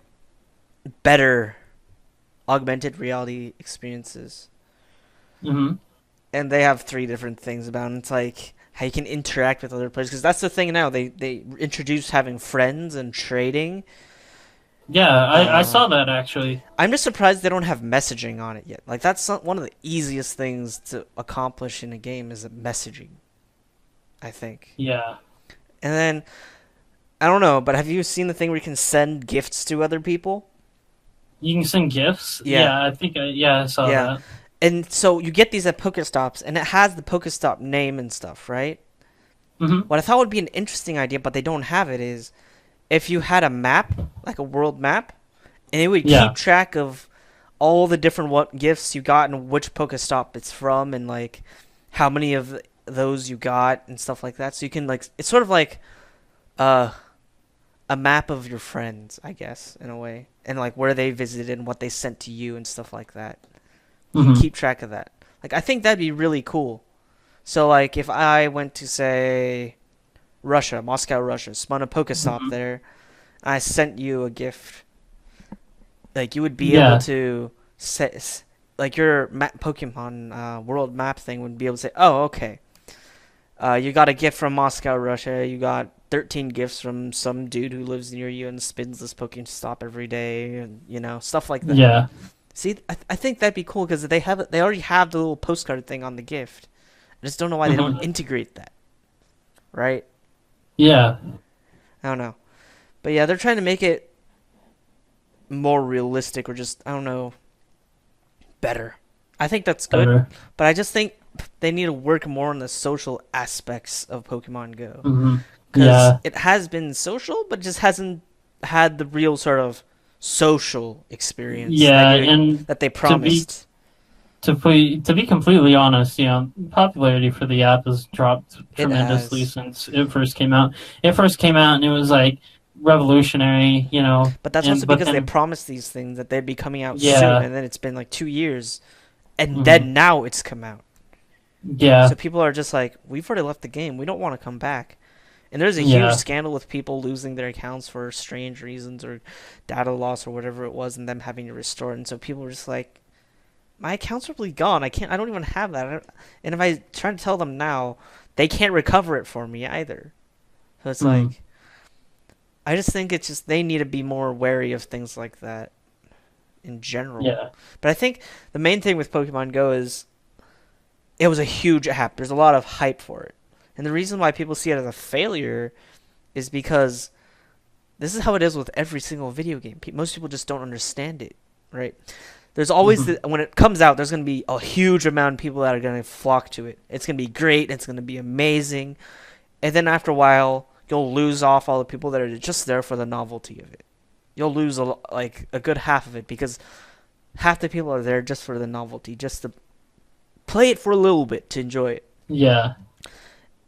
better augmented reality experiences. hmm And they have three different things about it. It's like how you can interact with other players. Because that's the thing now. They introduced having friends and trading. yeah. I Uh, saw that actually. I'm just surprised they don't have messaging on it yet. Like, that's one of the easiest things to accomplish in a game is messaging, I think. Yeah, And then, I don't know, but have you seen the thing where you can send gifts to other people? you can send gifts. Yeah. Yeah, I think I saw Yeah. that. And so you get these at Pokestops, and it has the Pokestop name and stuff, right? Hmm. What I thought would be an interesting idea, but they don't have it, is if you had a map, like a world map, and it would Yeah, keep track of all the different what gifts you got and which Pokestop it's from, and like how many of those you got and stuff like that. So you can like it's sort of like uh, a map of your friends, I guess, in a way, and like where they visited and what they sent to you and stuff like that. You can hmm keep track of that. Like I think that'd be really cool. So like if I went to say Russia, Moscow, Russia, spun a Pokestop hmm there, I sent you a gift. Like you would be able yeah, to set like your Pokemon world map thing would be able to say, oh okay, you got a gift from Moscow, Russia. You got 13 gifts from some dude who lives near you and spins this Pokestop every day, and stuff like that. yeah, See, I think that'd be cool because they already have the little postcard thing on the gift. I just don't know why they don't Hmm. integrate that, right? Yeah, I don't know. But yeah, they're trying to make it more realistic or just, I don't know, better. I think that's good, better. but I just think they need to work more on the social aspects of Pokemon Go. Hmm. Because Yeah, it has been social, but just hasn't had the real sort of social experience yeah, and that they to be promised. to be completely honest, popularity for the app has dropped It tremendously has. since it first came out. It first came out and it was like revolutionary, But that's also and but because they then promised these things that they'd be coming out soon, yeah, and then it's been like 2 years, and hmm then now it's come out. So yeah, people are just like, we've already left the game. We don't want to come back. And there's a huge yeah, scandal with people losing their accounts for strange reasons or data loss or whatever it was, and them having to restore it. And so people are just like, my account's really gone. I can't. I don't even have that. And if I try to tell them now, they can't recover it for me either. So it's hmm like, I just think it's just they need to be more wary of things like that in general. yeah, But I think the main thing with Pokemon Go is it was a huge app. There's a lot of hype for it. And the reason why people see it as a failure is because this is how it is with every single video game. Most people just don't understand it, right? There's always hmm when it comes out, there's going to be a huge amount of people that are going to flock to it. It's going to be great. It's going to be amazing. And then after a while, you'll lose off all the people that are just there for the novelty of it. You'll lose like a good half of it because half the people are there just for the novelty, just to play it for a little bit to enjoy it. yeah,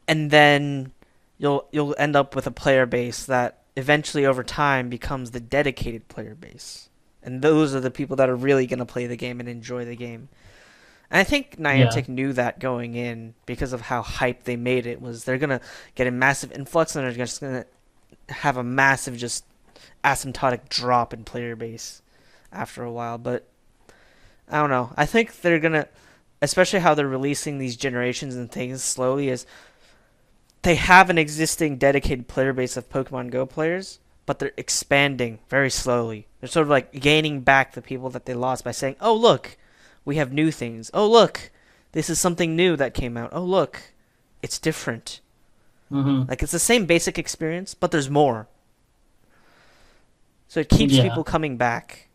And then you'll end up with a player base that eventually over time becomes the dedicated player base. And those are the people that are really going to play the game and enjoy the game. And I think yeah, Niantic knew that going in because of how hyped they made it. Was they're going to get a massive influx and they're just going to have a massive just asymptotic drop in player base after a while. But I don't know. I think they're going to, especially how they're releasing these generations and things slowly, is they have an existing dedicated player base of Pokemon Go players, but they're expanding very slowly. They're sort of like gaining back the people that they lost by saying, "Oh, look, we have new things. Oh, look, this is something new that came out. Oh, look, it's different." hmm Like it's the same basic experience, but there's more. So it keeps yeah. people coming back,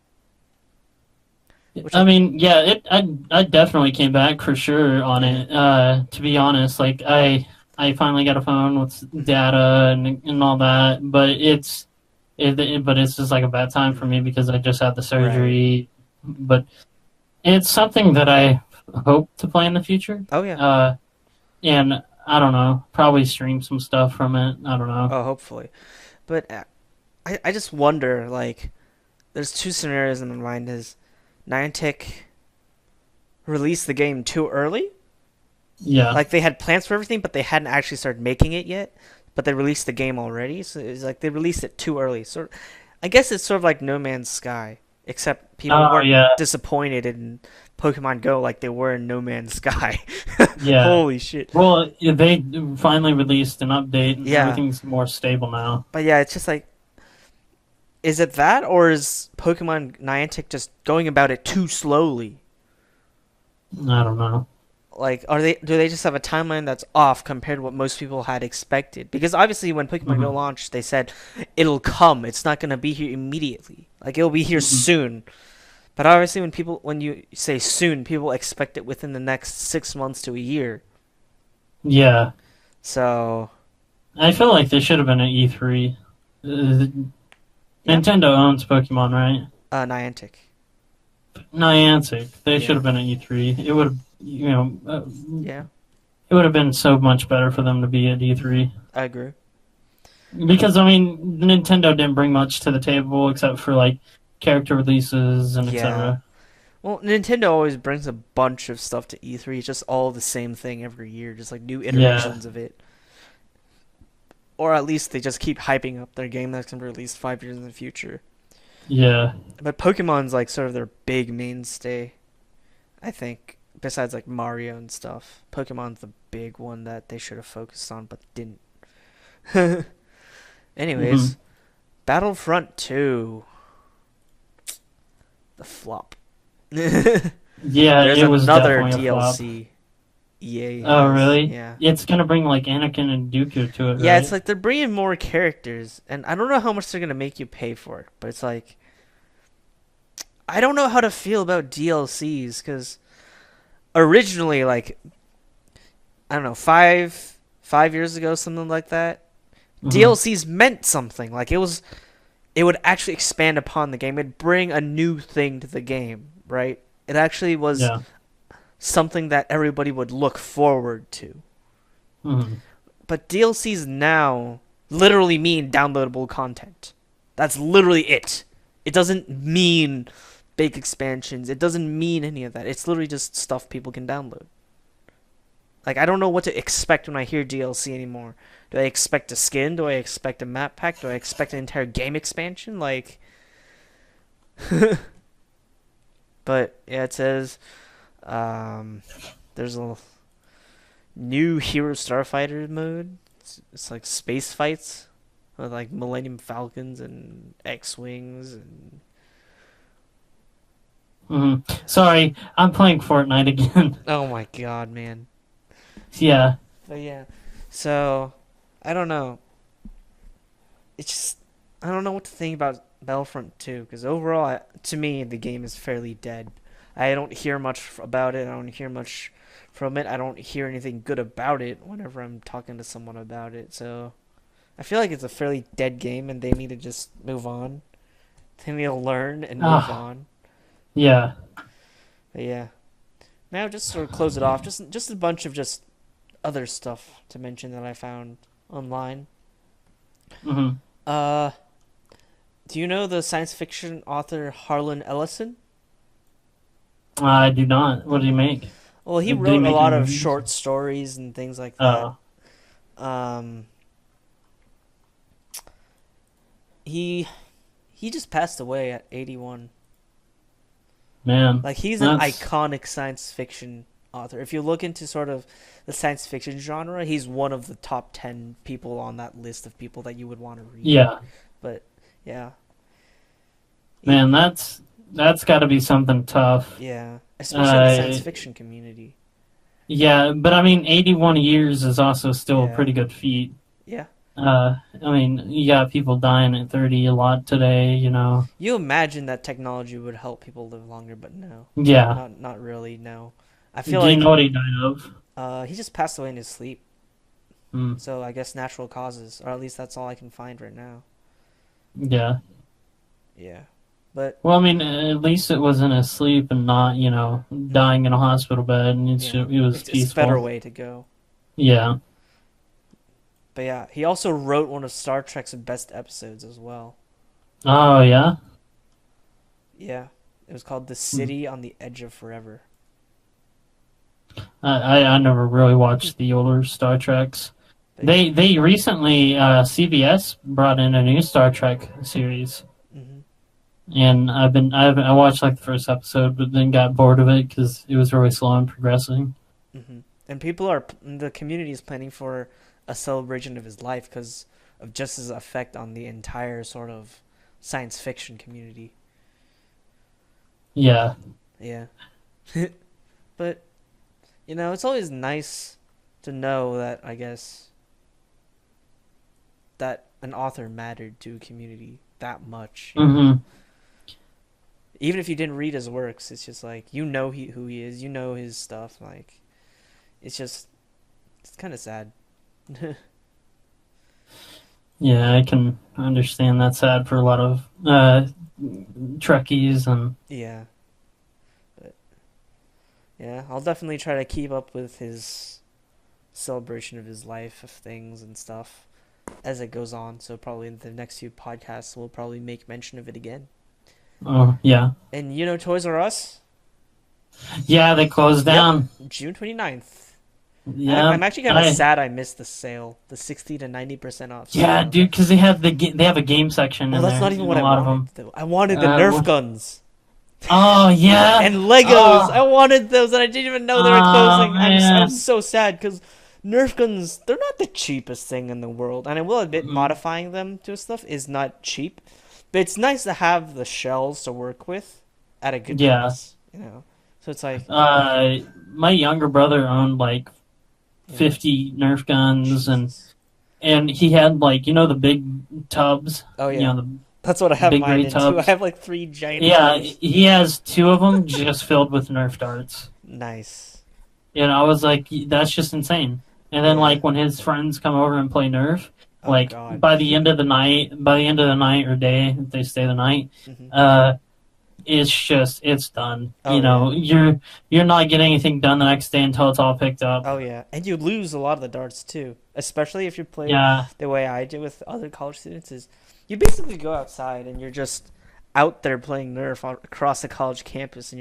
which I I mean, yeah, I definitely came back for sure on yeah. it. To be honest, like I finally got a phone with data and all that, but but it's just like a bad time for me because I just had the Right. surgery. But it's something that I hope to play in the future. Oh yeah. And I don't know, probably stream some stuff from it. I don't know. Oh, hopefully. But I just wonder like there's two scenarios in my mind is Niantic released the game too early. Yeah. Like they had plans for everything, but they hadn't actually started making it yet. But they released the game already, so it's like they released it too early. So I guess it's sort of like No Man's Sky, except people Oh weren't yeah. disappointed in Pokemon Go like they were in No Man's Sky. Yeah. Holy shit! Well, they finally released an update and Yeah, everything's more stable now. but yeah, it's just like, is it that or is Pokemon Niantic just going about it too slowly? I don't know. Like, do they just have a timeline that's off compared to what most people had expected? Because obviously, when Pokemon Go Hmm launched, they said it'll come. It's not gonna be here immediately. Like it'll be here hmm soon. But obviously, when you say soon, people expect it within the next 6 months to a year. Yeah. So I feel like they should have been at E3. yeah, Nintendo owns Pokemon, right? Niantic. Niantic. They should Yeah, have been at E3. It would have, yeah, it would have been so much better for them to be at E3. I agree. Because I mean, Nintendo didn't bring much to the table except for like character releases and Yeah. etc. Well, Nintendo always brings a bunch of stuff to E3. It's just all the same thing every year, just like new Yeah, iterations of it. Or at least they just keep hyping up their game that's going to be released 5 years in the future. yeah, But Pokemon's like sort of their big mainstay, I think. Besides like Mario and stuff, Pokemon's the big one that they should have focused on but didn't. hmm Anyways, Battlefront 2, the flop. yeah. There's It was another definitely a flop. DLC. EA Oh, has. really? Yeah. It's gonna bring like Anakin and Dooku to it, Yeah, it's right? like they're bringing more characters, and I don't know how much they're gonna make you pay for it, but it's like I don't know how to feel about DLCs because originally, like I don't know, 5 years ago, something like that, Mm-hmm. DLCs meant something. Like it would actually expand upon the game. It'd bring a new thing to the game, right? It actually was Yeah. something that everybody would look forward to. Mm-hmm. But DLCs now literally mean downloadable content. That's literally it. It doesn't mean big expansions. It doesn't mean any of that. It's literally just stuff people can download. Like, I don't know what to expect when I hear DLC anymore. Do I expect a skin? Do I expect a map pack? Do I expect an entire game expansion? Like, but yeah, it says there's a new Hero Starfighter mode. It's like space fights with like Millennium Falcons and X-wings and Mm-hmm. Sorry, I'm playing Fortnite again. oh my god, man. Yeah. But yeah, so I don't know. It's just I don't know what to think about Battlefront 2 because overall, to me, the game is fairly dead. I don't hear much about it. I don't hear much from it. I don't hear anything good about it whenever I'm talking to someone about it. So I feel like it's a fairly dead game, and they need to just move on. They need to learn and move Ah, on. yeah. But yeah, now just sort of close it off. Just a bunch of just other stuff to mention that I found online. Mm-hmm. Uh, do you know the science fiction author Harlan Ellison? I do not. What do you make? Well, he Did he wrote a make any lot of movies? short stories and things like that. Oh, Um, he he just passed away at 81. man. Like he's an That's iconic science fiction author. If you look into sort of the science fiction genre, he's one of the top 10 people on that list of people that you would want to read. yeah. But yeah, he, Man, that's got to be something tough. yeah, especially in the science Uh, fiction community. yeah, but I mean, 81 years is also still a Yeah, pretty good feat. yeah. I mean, you got people dying at 30 a lot today, you know. You imagine that technology would help people live longer, but no, Yeah. not really. No, I feel Do you know like what he died of? he just passed away in his sleep. Hmm. So I guess natural causes, or at least that's all I can find right now. Yeah. Yeah, but Well, I mean, at least it was in his sleep and not, you know, mhm, dying in a hospital bed, and yeah, it was it's a better peaceful. way to go. Yeah. But yeah, he also wrote one of Star Trek's best episodes as well. Oh, yeah? Yeah, it was called "The Hmm. City on the Edge of Forever." I never really watched the older Star Treks. But yeah, They recently CBS brought in a new Star Trek series, hmm and I watched like the first episode, but then got bored of it because it was really slow and progressing. and the community is planning for a celebration of his life because of just his effect on the entire sort of science fiction community. Yeah. Yeah, but it's always nice to know that I guess that an author mattered to a community that much. Hmm. Even if you didn't read his works, it's just like who he is, his stuff. Like it's kind of sad. Yeah, I can understand that's sad for a lot of Trekkies and Yeah, but yeah, I'll definitely try to keep up with his celebration of his life of things and stuff as it goes on. So probably in the next few podcasts, we'll probably make mention of it again. oh yeah, And Toys R Us, yeah, they closed yep, down. June 29th. Yeah, I'm actually kind of I sad I missed the sale, the 60 to 90% off yeah, sale. dude, because they have they have a game section Well, in that's there not even in what a I lot of wanted, them. though. I wanted the Nerf guns Oh yeah, and Legos. I oh wanted those, and I didn't even know they were oh closing. I'm man. so sad because Nerf guns, they're not the cheapest thing in the world, and I will admit Mm, modifying them to stuff is not cheap, but it's nice to have the shells to work with at a good yeah, price. So it's like, My younger brother owned like yeah, 50 Nerf guns, Jesus. and he had like the big tubs, Oh yeah, the that's what I have big mine gray in too. I tubs. have like three giant Yeah, tubs. he has two of them just filled with Nerf darts. Nice. And I was like, that's just insane. And then Yeah. like when his friends come over and play Nerf, Oh like God. by the end of the night or day, if they stay the night, Hmm. uh, it's done. Oh yeah. You're not getting anything done the next day until it's all picked up. Oh yeah. And you lose a lot of the darts too, especially if you play Yeah, the way I do with other college students. Is you basically go outside and you're just out there playing Nerf across the college campus, and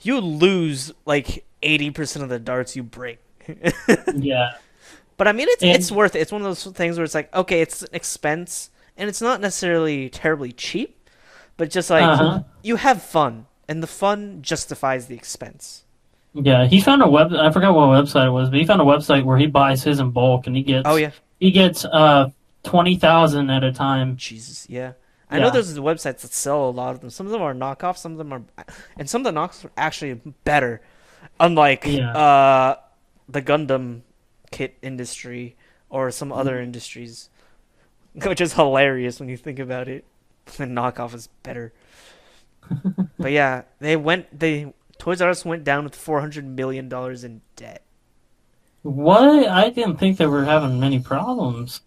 you lose like 80% of the darts you break. yeah, But I mean, it's and worth it. It's one of those things where it's like, okay, it's an expense, and it's not necessarily terribly cheap, but just like uh-huh. you have fun, and the fun justifies the expense. Yeah, he found a web. I forgot what website it was, but he found a website where he buys his in bulk, and Oh yeah, he gets 20,000 at a time. Jesus, yeah. I know Yeah, there's websites that sell a lot of them. Some of them are knockoffs, some of them are, and some of the knockoffs are actually better. Unlike yeah. the Gundam kit industry or some other industries, which is hilarious when you think about it. The knockoff is better. But yeah, they Toys R Us went down with $400 million in debt. What? I didn't think they were having many problems,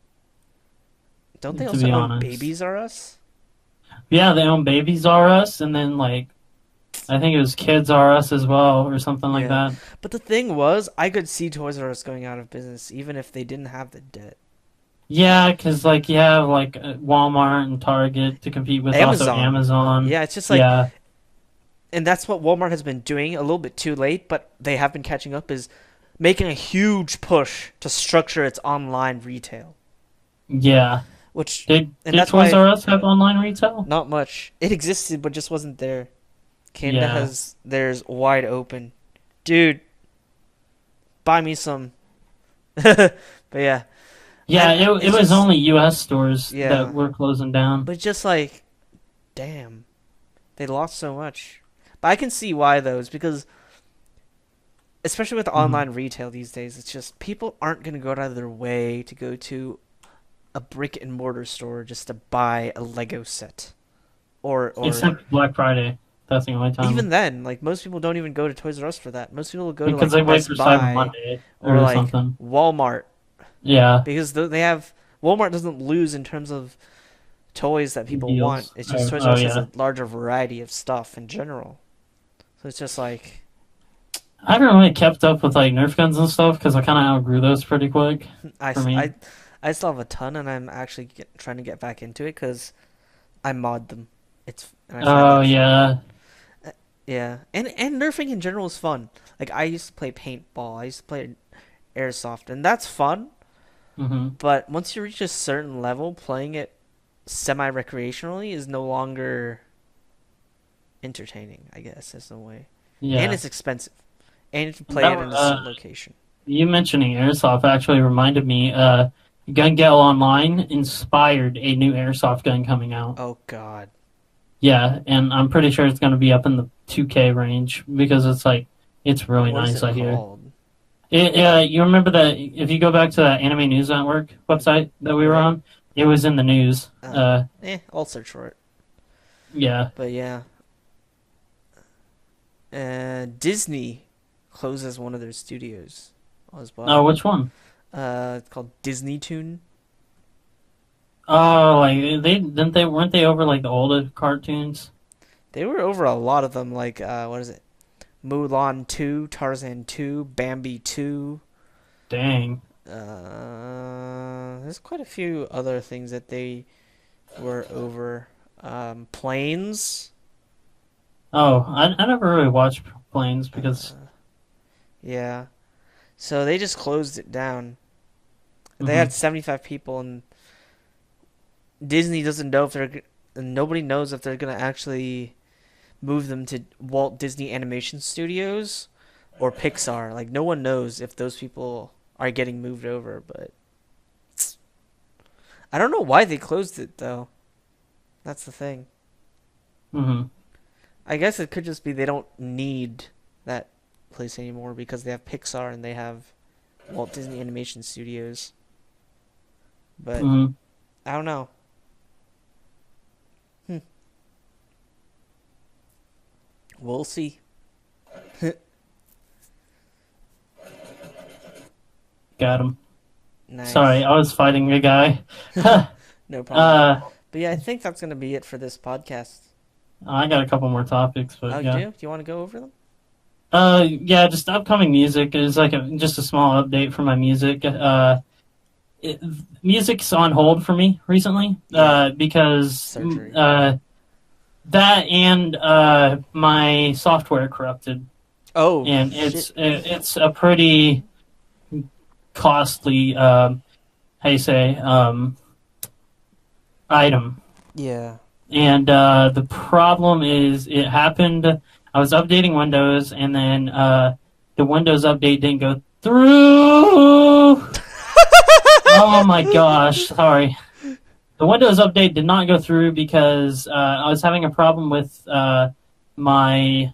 Don't they to also be own honest. Babies R Us? Yeah, they own Babies R Us, and then like I think it was Kids R Us as well, or something like Yeah. that. But the thing was, I could see Toys R Us going out of business even if they didn't have the debt. Yeah, because like you have like Walmart and Target to compete with, also Amazon. Amazon. Yeah, it's just like, Yeah, and that's what Walmart has been doing a little bit too late, but they have been catching up, is making a huge push to structure its online retail. yeah. Which, and Did that's Toys why R Us have online retail? not much. It existed, but just wasn't there. Canada Yeah. has theirs wide open. Dude, buy me some. But yeah, Yeah, it it's was just, only U.S. stores that yeah, were closing down. but just like, damn, they lost so much. But I can see why though, is because especially with Mhm. online retail these days, it's just people aren't gonna go out of their way to go to a brick and mortar store just to buy a Lego set, or Except Black Friday. That's the only even time. then, like most people don't even go to Toys R Us for that. Most people will go to Because like they wait Best for Cyber Buy Monday or or like something. Walmart Yeah, because they have Walmart doesn't lose in terms of toys that people want. deals. It's just Oh, Toys R oh Us has yeah. a larger variety of stuff in general. So it's just like I haven't really kept up with like Nerf guns and stuff because I kind of outgrew those pretty quick I, for me. I, I still have a ton, and I'm actually trying to get back into it because I mod them. And I find Oh that fun. yeah, Yeah, and nerfing in general is fun. Like I used to play paintball. I used to play airsoft, and that's fun. hmm But once you reach a certain level, playing it semi-recreationally is no longer entertaining, I guess, is the way. And yeah. it's expensive. And if you play That it in a certain location. You mentioning airsoft actually reminded me. Gun Gale Online inspired a new airsoft gun coming out. Oh god. Yeah, and I'm pretty sure it's going to be up in the 2K range because it's really What is nice. it I hear. called? You remember that if you go back to that Anime News Network website that we were Right? on, it was in the news. I'll search for it. Yeah. But yeah. Disney closes one of their studios as Oh, well. which one? It's called Disney Toon. Oh, like they weren't they over like the older cartoons? They were over a lot of them, like what is it? Mulan 2, Tarzan 2, Bambi 2. Dang. There's quite a few other things that they were over. Planes. Oh, I never really watched Planes because. Yeah. So they just closed it down. They hmm had 75 people, and Disney doesn't know if nobody knows if they're gonna actually move them to Walt Disney Animation Studios or Pixar. Like no one knows if those people are getting moved over, but I don't know why they closed it though. That's the thing. hmm I guess it could just be they don't need that place anymore because they have Pixar and they have Walt Disney Animation Studios. But Mm, I don't know. Hmm. We'll see. got him. Sorry, Nice. I was fighting a guy. No problem. uh, But yeah, I think that's gonna be it for this podcast. I got a couple more topics, Oh, but you yeah. do? Do you want to go over them? Yeah, just upcoming music is like just a small update for my music. It, Music's on hold for me recently. Yeah. Because Surgery. that and my software corrupted, Oh and shit. it's a pretty costly how you say item. Yeah. And the problem is, it happened. I was updating Windows, and then the Windows update didn't go through. Oh my gosh, sorry. The Windows update did not go through because I was having a problem with my.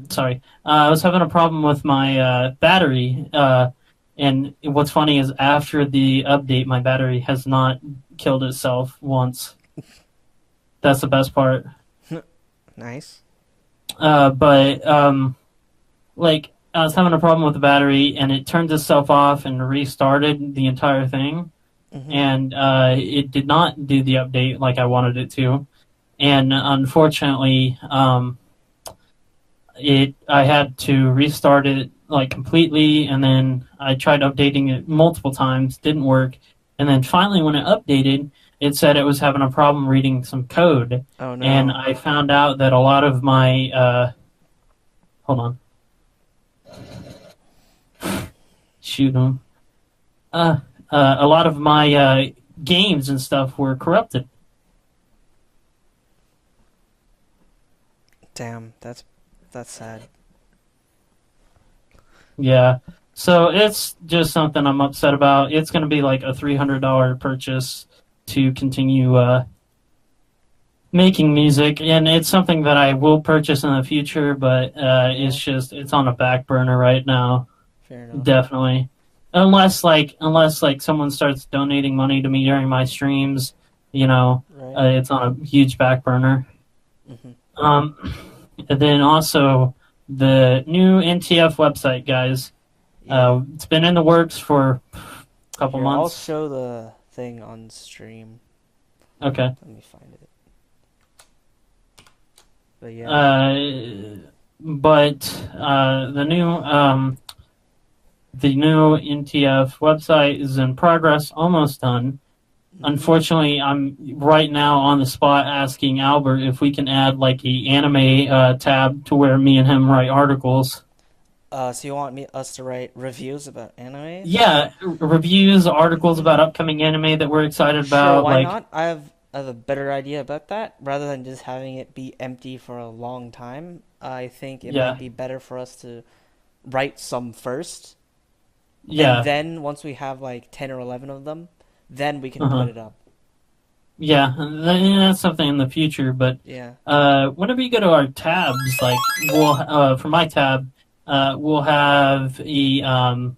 Sorry, I was having a problem with my battery. And what's funny is, after the update, my battery has not killed itself once. That's the best part. Nice. But like, I was having a problem with the battery, and it turned itself off and restarted the entire thing, Mm-hmm. and it did not do the update like I wanted it to, and unfortunately, I had to restart it like completely, and then I tried updating it multiple times, didn't work, and then finally when it updated, it said it was having a problem reading some code, Oh and no. I found out that a lot of my hold on, shoot 'em. A lot of my games and stuff were corrupted. Damn. That's sad. Yeah. So it's just something I'm upset about. It's going to be like a $300 purchase to continue making music, and it's something that I will purchase in the future, but it's on a back burner right now. Fair enough. Definitely. Unless someone starts donating money to me during my streams, Right. it's on a huge back burner. Mm-hmm. And then also the new NTF website, guys. Yeah. It's been in the works for a couple Here, I'll months. show the thing on stream. Okay. Let me find it. But yeah. The new NTF website is in progress, almost done. Mm-hmm. Unfortunately, I'm right now on the spot asking Albert if we can add like a anime tab to where me and him write articles. So you want us to write reviews about anime? Yeah, reviews, articles about upcoming anime that we're excited Sure, about. why Like, not? I have a better idea about that. Rather than just having it be empty for a long time, I think it yeah, might be better for us to write some first, and yeah, then once we have like 10 or 11 of them, then we can put uh-huh. it up. Yeah, that's something in the future. But Yeah. whenever you go to our tabs, like for my tab, we'll have ooh,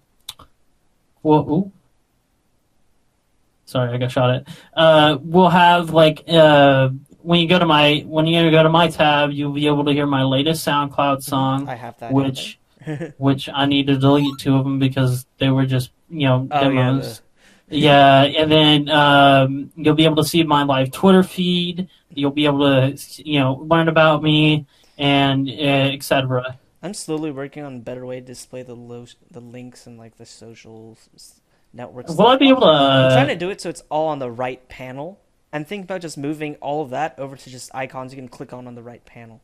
sorry, I got shot at. We'll have like when you go to my tab, you'll be able to hear my latest SoundCloud Mm-hmm. song, I have that in which there. which I need to delete two of them because they were just Oh yeah, demos. Yeah, and then you'll be able to see my live Twitter feed. You'll be able to learn about me and etc. I'm slowly working on a better way to display the links and like the social network Will I stuff. be able to? I'm trying to do it so it's all on the right panel, and think about just moving all of that over to just icons you can click on the right panel.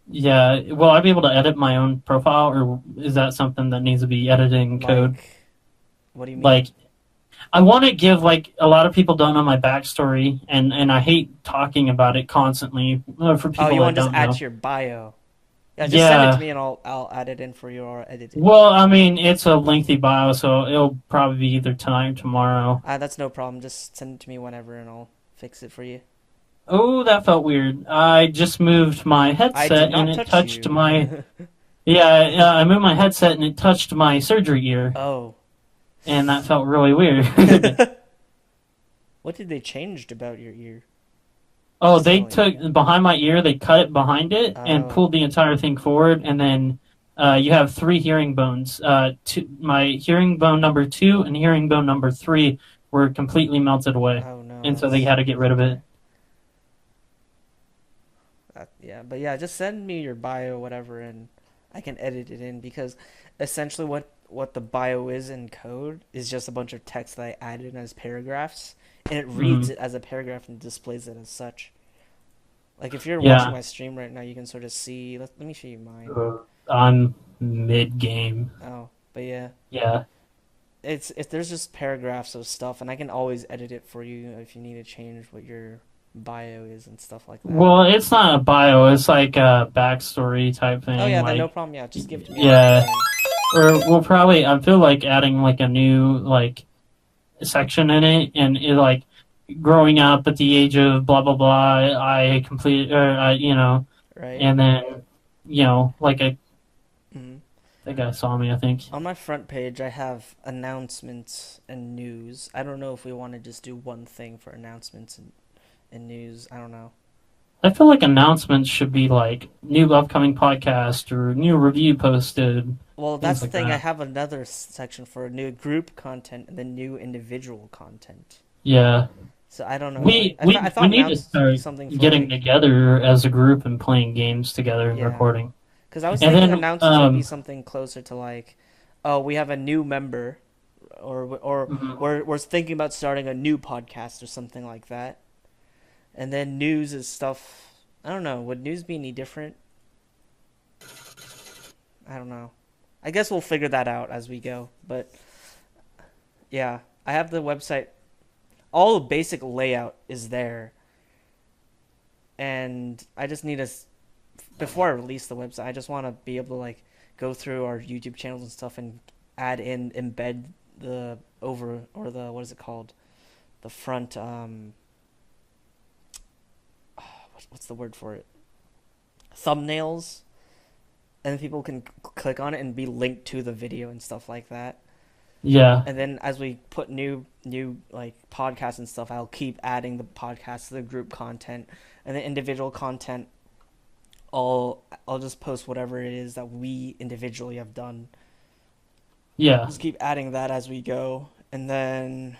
Yeah, will I be able to edit my own profile, or is that something that needs to be edited in code? Like, what do you mean? Like, I want to give, like, a lot of people don't know my backstory, and I hate talking about it constantly for people Oh, you that want to don't just add know. to your bio? Yeah, just send it Yeah. to me and I'll add it in for you or edit it. Well, I mean, it's a lengthy bio, so it'll probably be either tonight or tomorrow. That's no problem. Just send it to me whenever and I'll fix it for you. Oh, that felt weird. I just moved my I did headset and not it touch touched you. my. Yeah, I moved my headset and it touched my surgery ear, Oh. and that felt really weird. What did they changed about your ear? Oh, Just they tell me. took behind my ear, they cut it behind it and Oh. pulled the entire thing forward, and then you have three hearing bones. My hearing bone number two and hearing bone number three were completely melted away, Oh no, and so they that's had to get rid of okay. it. Yeah, but yeah, just send me your bio, whatever, and I can edit it in because essentially what the bio is in code is just a bunch of text that I added as paragraphs, and it reads Hmm. it as a paragraph and displays it as such. Like if you're watching Yeah, my stream right now, you can sort of see. Let me show you mine. I'm mid game. Oh, but yeah, Yeah. it's if there's just paragraphs of stuff, and I can always edit it for you if you need to change what your bio is and stuff like that. Well, it's not a bio. It's like a backstory type Oh thing. yeah, then no Like, problem. Yeah, just give it to me on yeah, LinkedIn. or we'll probably. I feel like adding like a new like section in it, and it like growing up at the age of blah blah blah. I completed, or Right. and then like I Mhm. think I saw me. I think. On my front page, I have announcements and news. I don't know if we want to just do one thing for announcements and news. I don't know. I feel like announcements should be like new upcoming podcast or new review posted, Well, things that's the like thing. I that. have another section for new group content and then new individual content. Yeah. So I don't know. We I we we thought need to announce should be start something for getting like together as a group and playing games together and yeah. recording. Because I was And thinking then announcements would be something closer to like, oh, we have a new member, or mhm. we're thinking about starting a new podcast or something like that. And then news is stuff. I don't know. Would news be any different? I don't know. I guess we'll figure that out as we go. But yeah, I have the website. All the basic layout is there, and I just need to. Before I release the website, I just want to be able to like go through our YouTube channels and stuff and add in embed the over or the what is it called the front what's the word for it, thumbnails, and people can click on it and be linked to the video and stuff like that. Yeah. And then as we put new like podcasts and stuff, I'll keep adding the podcasts to the group content, and the individual content. I'll just post whatever it is that we individually have done. Yeah. Just keep adding that as we go, and then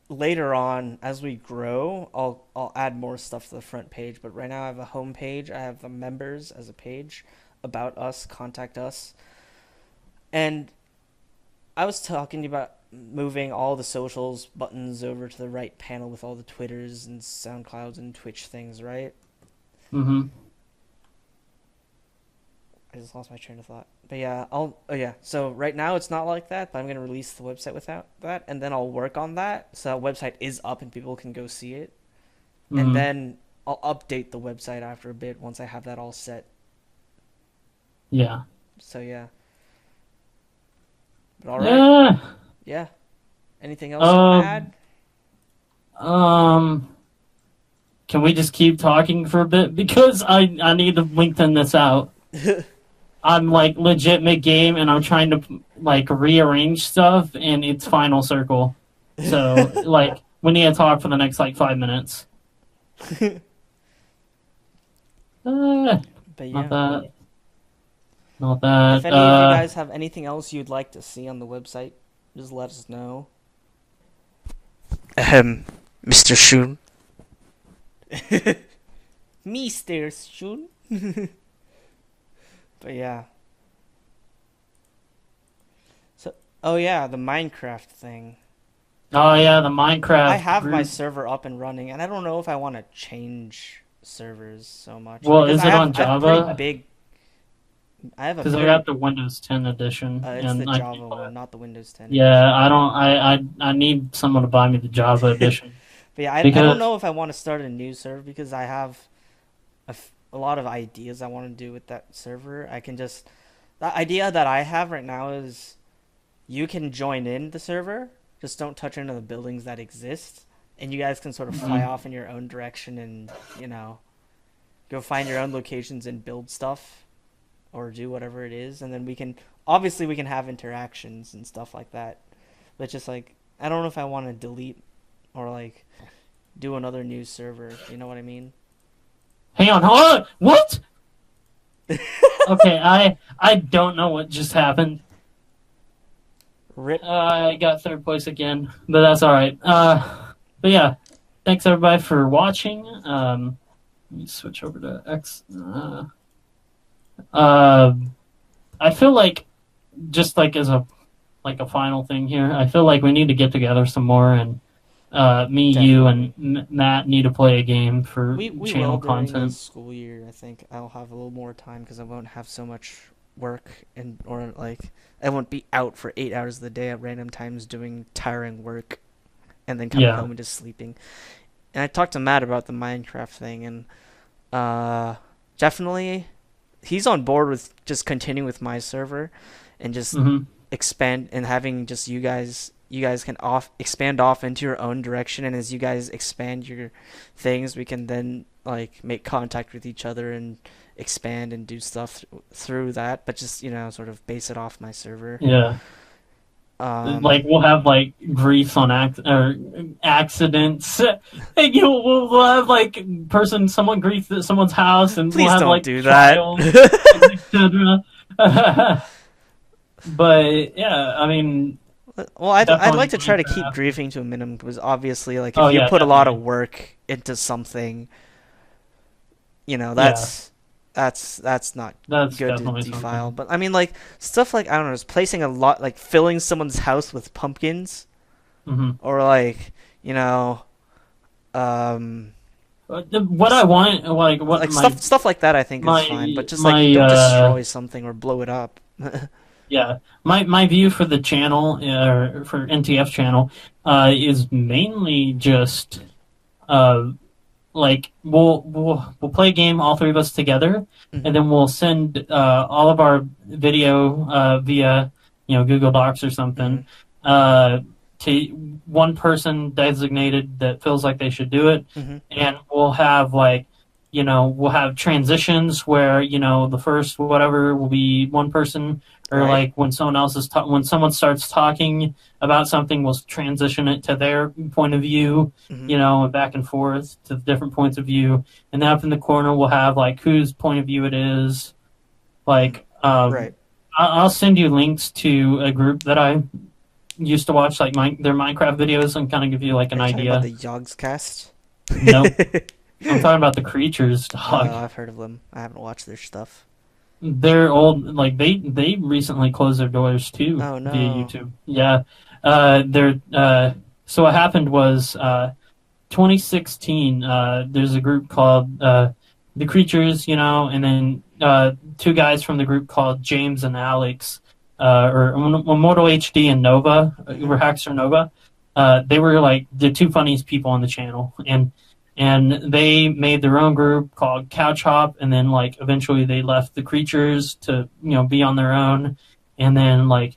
later on as we grow, I'll add more stuff to the front page. But right now I have a home page. I have the members as a page, about us, contact us, and I was talking about moving all the socials buttons over to the right panel with all the Twitters and SoundClouds and Twitch things, right? Mhm. I just lost my train of thought. But yeah, I'll. Oh yeah. So right now it's not like that, but I'm gonna release the website without that, and then I'll work on that so that website is up and people can go see it, and Mhm. then I'll update the website after a bit once I have that all set. Yeah. So yeah. But all right. Yeah. Yeah. Anything else you want to Um. add? Um. Can we just keep talking for a bit because I need to lengthen this out. I'm like legit mid game and I'm trying to like rearrange stuff in its final circle. So like we need to talk for the next like 5 minutes. Uh, But not yeah. that. Not If that. any of you guys have anything else you'd like to see on the website, just let us know. Mr. Shun. Mr. Shun. But yeah. So, oh yeah, the Minecraft thing. Oh yeah, the I Minecraft have my group. server up and running, and I don't know if I want to change servers so much Well, because is it on I have pretty Java? big. I have a Because I pretty. got the Windows 10 edition, It's the and I Java keep. one, not the Windows 10 Yeah, edition. I don't. I need someone to buy me the Java edition But yeah, I don't because. know if I want to start a new server because I have a lot of ideas I want to do with that server. I can just the idea that I have right now is you can join in the server, just don't touch any of the buildings that exist, and you guys can sort of fly off in your own direction and, you know, go find your own locations and build stuff or do whatever it is. And then we can have interactions and stuff like that. But just like, I don't know if I want to delete or like do another new server. You know what I mean? Hang on, hold on. What? Okay, I don't know what just happened. Rip. I got third place again, but that's all right. But yeah, thanks everybody for watching. Let me switch over to X. I feel like, just like as a final thing here, I feel like we need to get together some more, and me, Definitely. you, and Matt need to play a game for We channel will during the content. school year. I think I'll have a little more time because I won't have so much work or like I won't be out for 8 hours of the day at random times doing tiring work, and then coming home and just sleeping. And I talked to Matt about the Minecraft thing, and definitely he's on board with just continuing with my server and just expand and having just you guys can expand off into your own direction, and as you guys expand your things, we can then like make contact with each other and expand and do stuff through that, but just, you know, sort of base it off my server. Yeah. Like we'll have like griefs on accidents. And, you know, we'll have like someone griefs at someone's house, and Please we'll have don't like do trials, that. etc. But yeah, I mean, Well, I'd like to try to Definitely keep Minecraft. griefing to a minimum, because obviously, like, Oh, if you yeah, put a lot of definitely. work into something, you know, Yeah. that's not That's good to definitely defile. something. But I mean, like, stuff like, I don't know, just placing a lot, like filling someone's house with pumpkins, Hmm. or like, you know, um, What I want, like what like my stuff like that, I think is fine. But just like, my don't destroy something or blow it up. yeah, my view for the channel, or for NTF channel, is mainly just like we'll play a game, all three of us together, and Hmm. then we'll send all of our video via, you know, Google Docs or Hmm. something, to one person designated that feels like they should do it, Hmm. and we'll have like, you know, we'll have transitions where, you know, the first whatever will be one person, or Right. like when someone else is when someone starts talking about something, we'll transition it to their point of view, Hmm. you know, and back and forth to different points of view. And then up in the corner, we'll have like whose point of view it is. Like, Right. I'll send you links to a group that I used to watch, like their Minecraft videos, and kind of give you like Are an you talking about idea. the Yogs cast? Nope, I'm talking about the creatures, dog. I've heard of them. I haven't watched their stuff. They're old. Like they recently closed their doors too Oh via no. YouTube. Yeah, they're so what happened was 2016. There's a group called the Creatures, you know, and then two guys from the group called James and Alex, or Moto HD and Nova, Hmm. were Hackster Nova. They were like the two funniest people on the channel, and they made their own group called Couch Hop, and then like eventually they left the Creatures to, you know, be on their own, and then like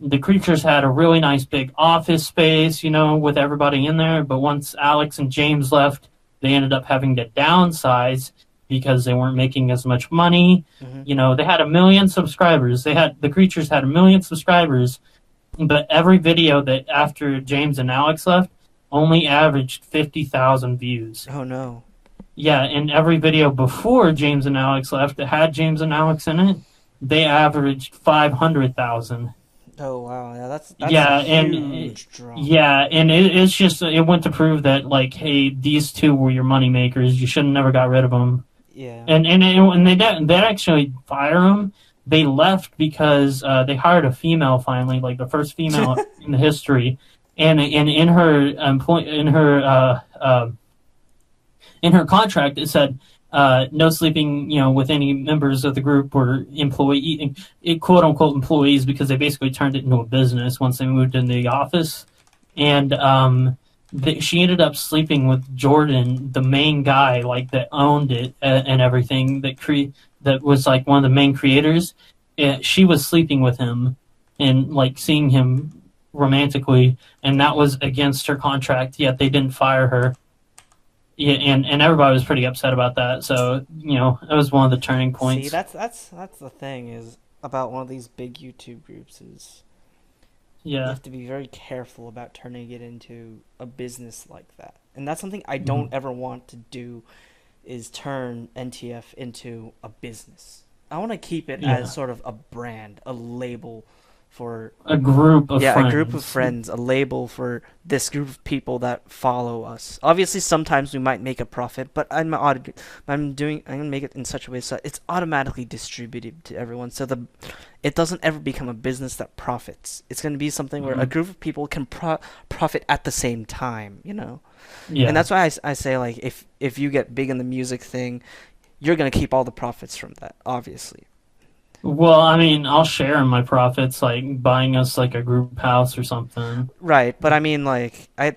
the Creatures had a really nice big office space, you know, with everybody in there, but once Alex and James left, they ended up having to downsize because they weren't making as much money. Hmm. You know, they had 1 million subscribers. The Creatures had 1 million subscribers, but every video that after James and Alex left only averaged 50,000 views. Oh no. Yeah, and every video before James and Alex left that had James and Alex in it, they averaged 500,000. Oh wow. Yeah, that's Yeah, a and huge drop. yeah, and it's just, it went to prove that like, hey, these two were your money makers. You should have never got rid of them. Yeah. And they actually fire them. They left because they hired a female finally, like the first female in the history, and in her in her contract it said no sleeping, you know, with any members of the group or employee, quote unquote employees, because they basically turned it into a business once they moved into the office, and she ended up sleeping with Jordan, the main guy, like that owned it and everything, that was like one of the main creators. She was sleeping with him and like seeing him romantically, and that was against her contract. Yet they didn't fire her. Yeah, and everybody was pretty upset about that. So it was one of the turning See, points. that's the thing is about one of these big YouTube groups is you Yeah. have to be very careful about turning it into a business like that. And that's something I Hmm. don't ever want to do is turn NTF into a business. I want to keep it as Yeah. sort of a brand, a label for A group of yeah, a group of friends. friends, a label for this group of people that follow us. Obviously, sometimes we might make a profit, but I'm gonna make it in such a way so it's automatically distributed to everyone, so it doesn't ever become a business that profits. It's gonna be something where a Mhm. group of people can profit at the same time, you know. And Yeah. that's why I say like if you get big in the music thing, you're gonna keep all the profits from that, obviously. Well, I mean, I'll share in my profits, like buying us like a group house or something. Right, but I mean, like, I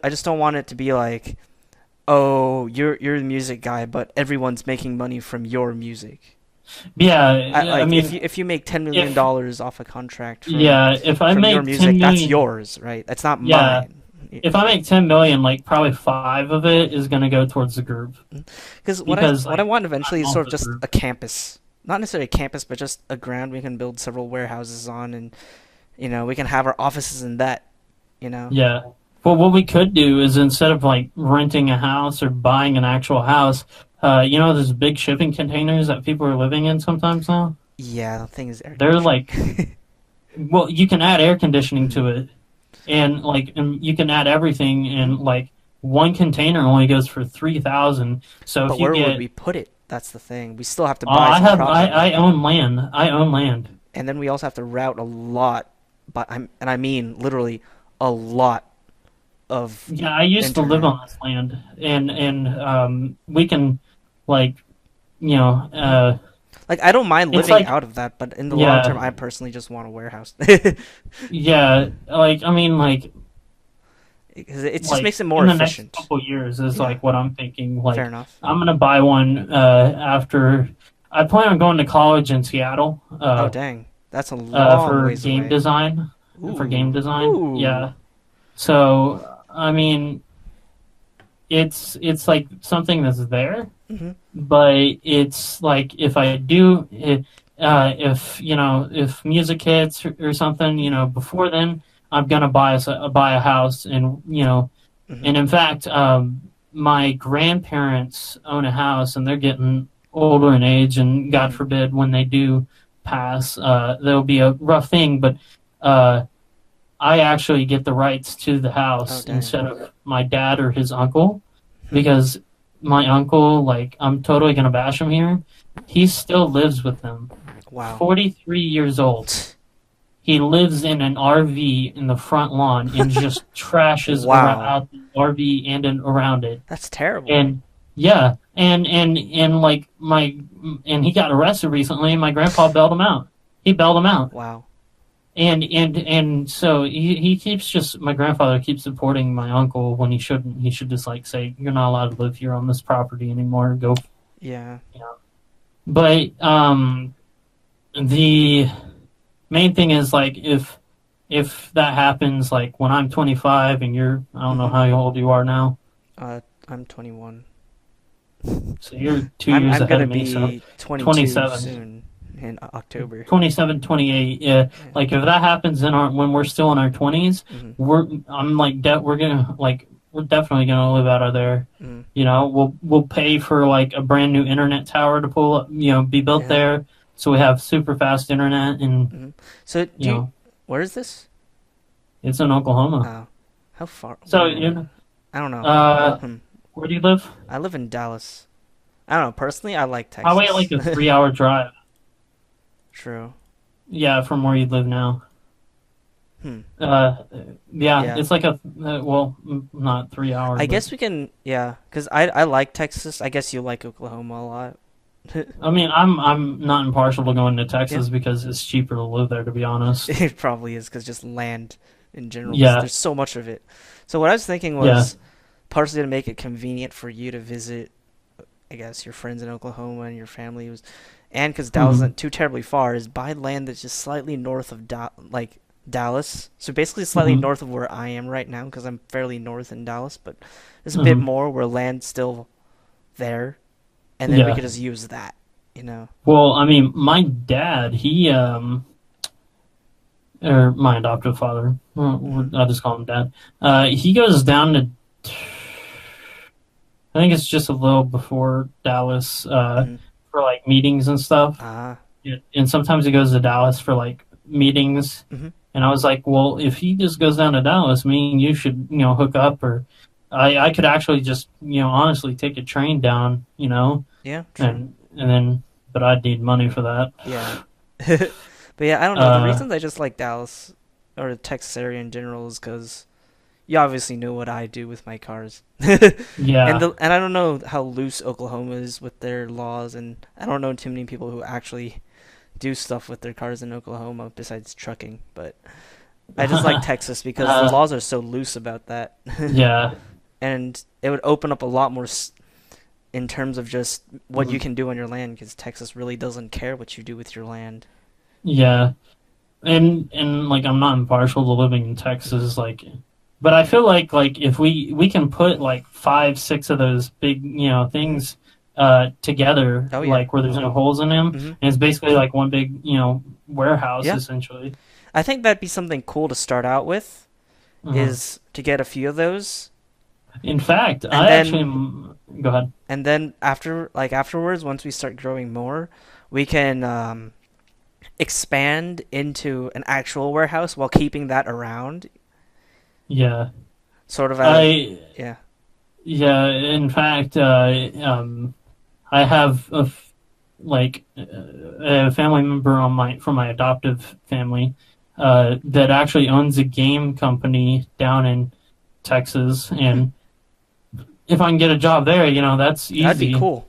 just don't want it to be like, oh, you're the music guy, but everyone's making money from your music. Yeah, I Like, mean, if you make $10 million if off a contract if I from your make 10 music, that's million, yours, right? That's not yeah, mine. if I make 10 million, like probably five of it is gonna go towards the group Because because what I like want eventually I'm is on sort of the just group. a campus, not necessarily a campus, but just a ground we can build several warehouses on, and we can have our offices in that, you know. Yeah. Well, what we could do is instead of like renting a house or buying an actual house, those big shipping containers that people are living in sometimes now. Yeah, the thing is air They're conditioning. like, well, you can add air conditioning Mhm. to it, and you can add everything, and like one container only goes for 3,000. So But if you where would get, we put it? That's the thing. We still have to oh, buy some property, I own land. I own land. and then we also have to route a lot, but I mean literally a lot of Yeah, I used to live internet. on this land, and we can like you know Like I don't mind it's living like out of that, but in the long term, yeah I personally just want a warehouse. yeah like I mean Because it just like makes it more in the next efficient. couple years is Yeah, like what I'm thinking. fair Like enough. I'm gonna buy one after I plan on going to college in Seattle Oh dang, that's a long for ways game away. design. For game Ooh, design, ooh. yeah. So I mean, it's like something that's there, Hmm. but it's like if I do it, if if music hits or something, before then I'm gonna buy a house, Hmm. and in fact, my grandparents own a house, and they're getting older in age, and God Hmm. forbid when they do pass, there'll be a rough thing, but uh, I actually get the rights to the Oh house dang. instead of my dad or his uncle, Hmm. because my uncle, like, I'm totally gonna bash him here. He still lives with them. Wow. 43 years old. He lives in an RV in the front lawn and just trashes around Wow. out the RV around it. That's terrible. And yeah, and like and he got arrested recently. And my grandpa bailed him out. He bailed him out. Wow. And so he keeps just my grandfather keeps supporting my uncle when he shouldn't. He should just like say you're not allowed to live here on this property anymore. Go, Yeah. you know. But the main thing is like if that happens, like when I'm 25 and you're I don't know Hmm. how old you are now, I'm 21. so you're 2 years I'm ahead gonna of me. So be 22 27. soon in October. 27, 28. Yeah, Yeah. like if that happens in our when we're still in our 20s, Hmm. I'm like we're definitely gonna live out of there. Hmm. We'll pay for like a brand new internet tower to pull up, be built Yeah. there, so we have super fast internet, and Hmm. So you know where is this? it's in Oklahoma. Oh, how far? So I don't know. uh, Hmm. where do you live? I live in Dallas. I don't know. Personally, I like Probably like Texas. a 3 hour drive. True. Yeah, from where you live now. Hmm. Uh, yeah, Yeah. it's like not 3 hours, I but guess we can. Yeah, because I like Texas. I guess you like Oklahoma a lot. I mean, I'm not impartial to going to Yeah. Texas because it's cheaper to live there, to be honest. It probably is because just land in general. Yeah, There's so much of it. So what I was thinking yeah, was partially to make it convenient for you to visit, I guess, your friends in Oklahoma and your family was, and because Dallas hmm isn't too terribly far, is buy land that's just slightly north of like Dallas. So basically slightly Hmm. north of where I am right now because I'm fairly north in Dallas, but there's a bit Hmm. more where land's still there, and then we Yeah. could just use that, you know. Well, I mean, my dad, or my adoptive father, Hmm. I'll just call him dad. He goes down to, I think it's just a little before Dallas, Hmm. for like meetings and stuff. Ah. Yeah, and sometimes he goes to Dallas for like meetings. Hmm. And I was like, well, if he just goes down to Dallas, me and you should, hook up, or I could actually just, honestly take a train down, Yeah, true. and then, but I'd need money for that. Yeah. But yeah, I don't know. The Uh, reasons I just like Dallas or the Texas area in general is because you obviously know what I do with my cars. yeah, And I don't know how loose Oklahoma is with their laws, and I don't know too many people who actually do stuff with their cars in Oklahoma besides trucking. But I just like Texas because the uh, laws are so loose about that, yeah, and it would open up a lot more in terms of just what you mhm, can do on your land because Texas really doesn't care what you do with your land. yeah. And like I'm not impartial to living in Texas, like, but I feel like if we can put like five, six of those big, Hmm. things together, Oh yeah. like where there's no holes in them, Hmm. and it's basically like one big, warehouse Yeah. essentially. I think that'd be something cool to start out with, Uh-huh. is to get a few of those, In fact, and I actually then go ahead. afterwards, once we start growing more, we can expand into an actual warehouse while keeping that around, Yeah, sort of as I yeah. yeah. In fact, I have a family member on my from my adoptive family that actually owns a game company down in Texas, Hmm. and if I can get a job there, that's That'd be easy. cool.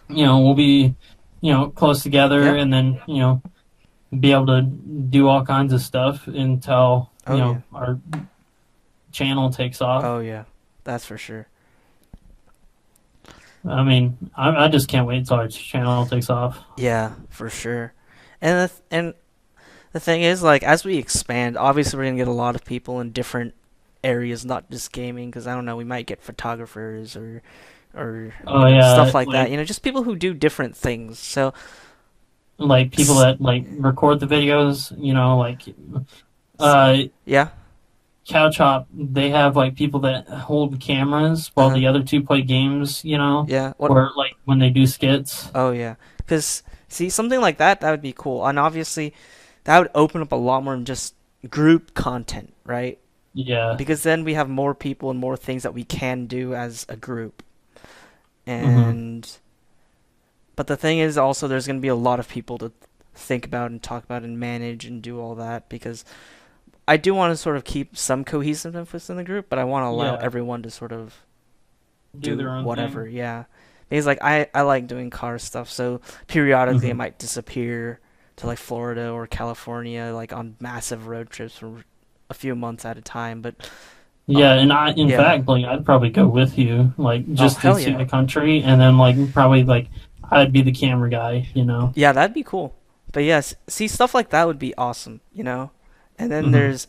We'll be close together, Yeah. and then be able to do all kinds of stuff until Oh yeah. our channel takes off. Oh yeah. That's for sure. I mean, I just can't wait till our channel takes off. Yeah, for sure. And the thing is, like, as we expand, obviously we're gonna get a lot of people in different areas, not just gaming. Because I don't know, we might get photographers or Oh stuff yeah, like that. Just people who do different things. So, like people that like record the videos, like uh yeah. Couch Hop, they have like people that hold cameras Uh while huh. the other two play games, Yeah. What? or like when they do skits. Oh yeah. Because see, something like that would be cool, and obviously that would open up a lot more than just group content, right? Yeah. Because then we have more people and more things that we can do as a group. Hmm. And but the thing is also there's going to be a lot of people to think about and talk about and manage and do all that because I do want to sort of keep some cohesiveness within the group, but I want to allow Yeah. everyone to sort of Do their do own whatever. thing. Yeah. Because like I like doing car stuff, so periodically I Hmm. might disappear to like Florida or California like on massive road trips for a few months at a time, but Yeah, and in yeah. fact, like I'd probably go with you, like Oh, just to hell see yeah. the country, and then like probably like I'd be the camera guy. Yeah, that'd be cool. But yes, see stuff like that would be awesome. And then Hmm. there's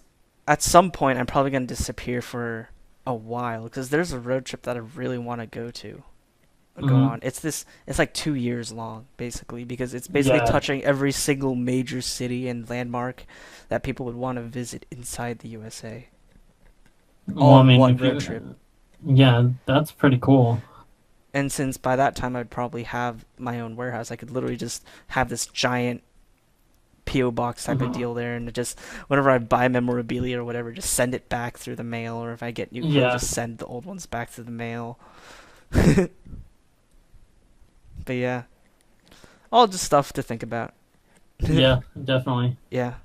at some point I'm probably going to disappear for a while because there's a road trip that I really want to go Hmm. on. It's like 2 years long basically because it's basically Yeah. touching every single major city and landmark that people would want to visit inside the USA, Well, all I in mean, one if road trip. you, yeah, that's pretty cool. And since by that time I'd probably have my own warehouse, I could literally just have this giant PO box type of Hmm. deal there, and just whenever I buy memorabilia or whatever, just send it back through the mail, or if I get new clothes, Yeah. just send the old ones back through the mail. But yeah, all just stuff to think about. Yeah, definitely. Yeah,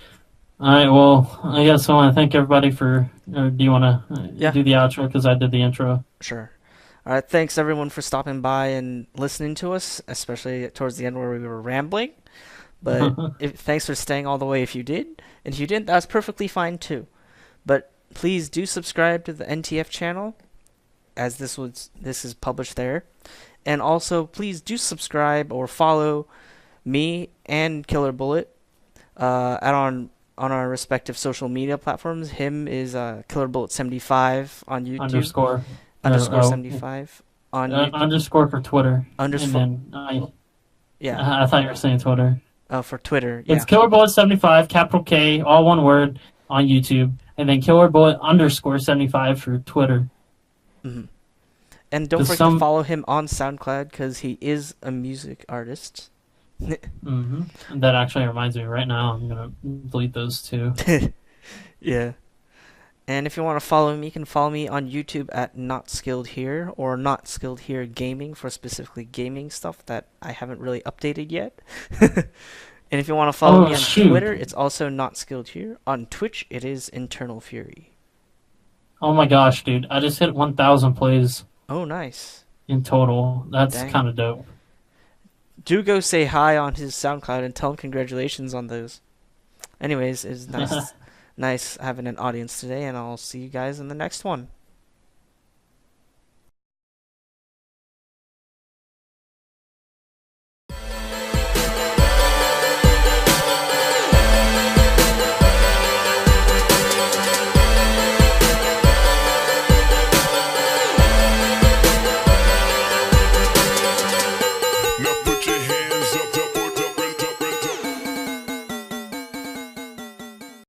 All right. Well, I guess I want to thank everybody for. Or do you want to yeah, do the outro because I did the intro? sure. All right, thanks everyone for stopping by and listening to us, especially towards the end where we were rambling. But thanks for staying all the way if you did, and if you didn't, that's perfectly fine too. But please do subscribe to the NTF channel, as this is published there. And also, please do subscribe or follow me and Killer Bullet at on on our respective social media platforms. Him is KillerBullet75 on YouTube, Underscore. underscore 75 on YouTube, Underscore for Twitter. And underscore. then Yeah. I thought you were saying Twitter. For Twitter. It's Yeah. Killer Bullet 75, capital K, all one word on YouTube, and then Killer Bullet underscore 75 for Twitter. Hmm. And don't forget to follow him on SoundCloud because he is a music artist. That actually reminds me. Right now, I'm gonna delete those two. Yeah. And if you want to follow me, you can follow me on YouTube at Not Skilled Here or Not Skilled Here Gaming for specifically gaming stuff that I haven't really updated yet. And if you want to follow me on Twitter, it's also Not Skilled Here. On Twitch, it is Internal Fury. Oh my gosh, dude! I just hit 1,000 plays. Oh, nice. In total, that's kind of dope. Do go say hi on his SoundCloud and tell him congratulations on those. Anyways, it's nice having an audience today, and I'll see you guys in the next one.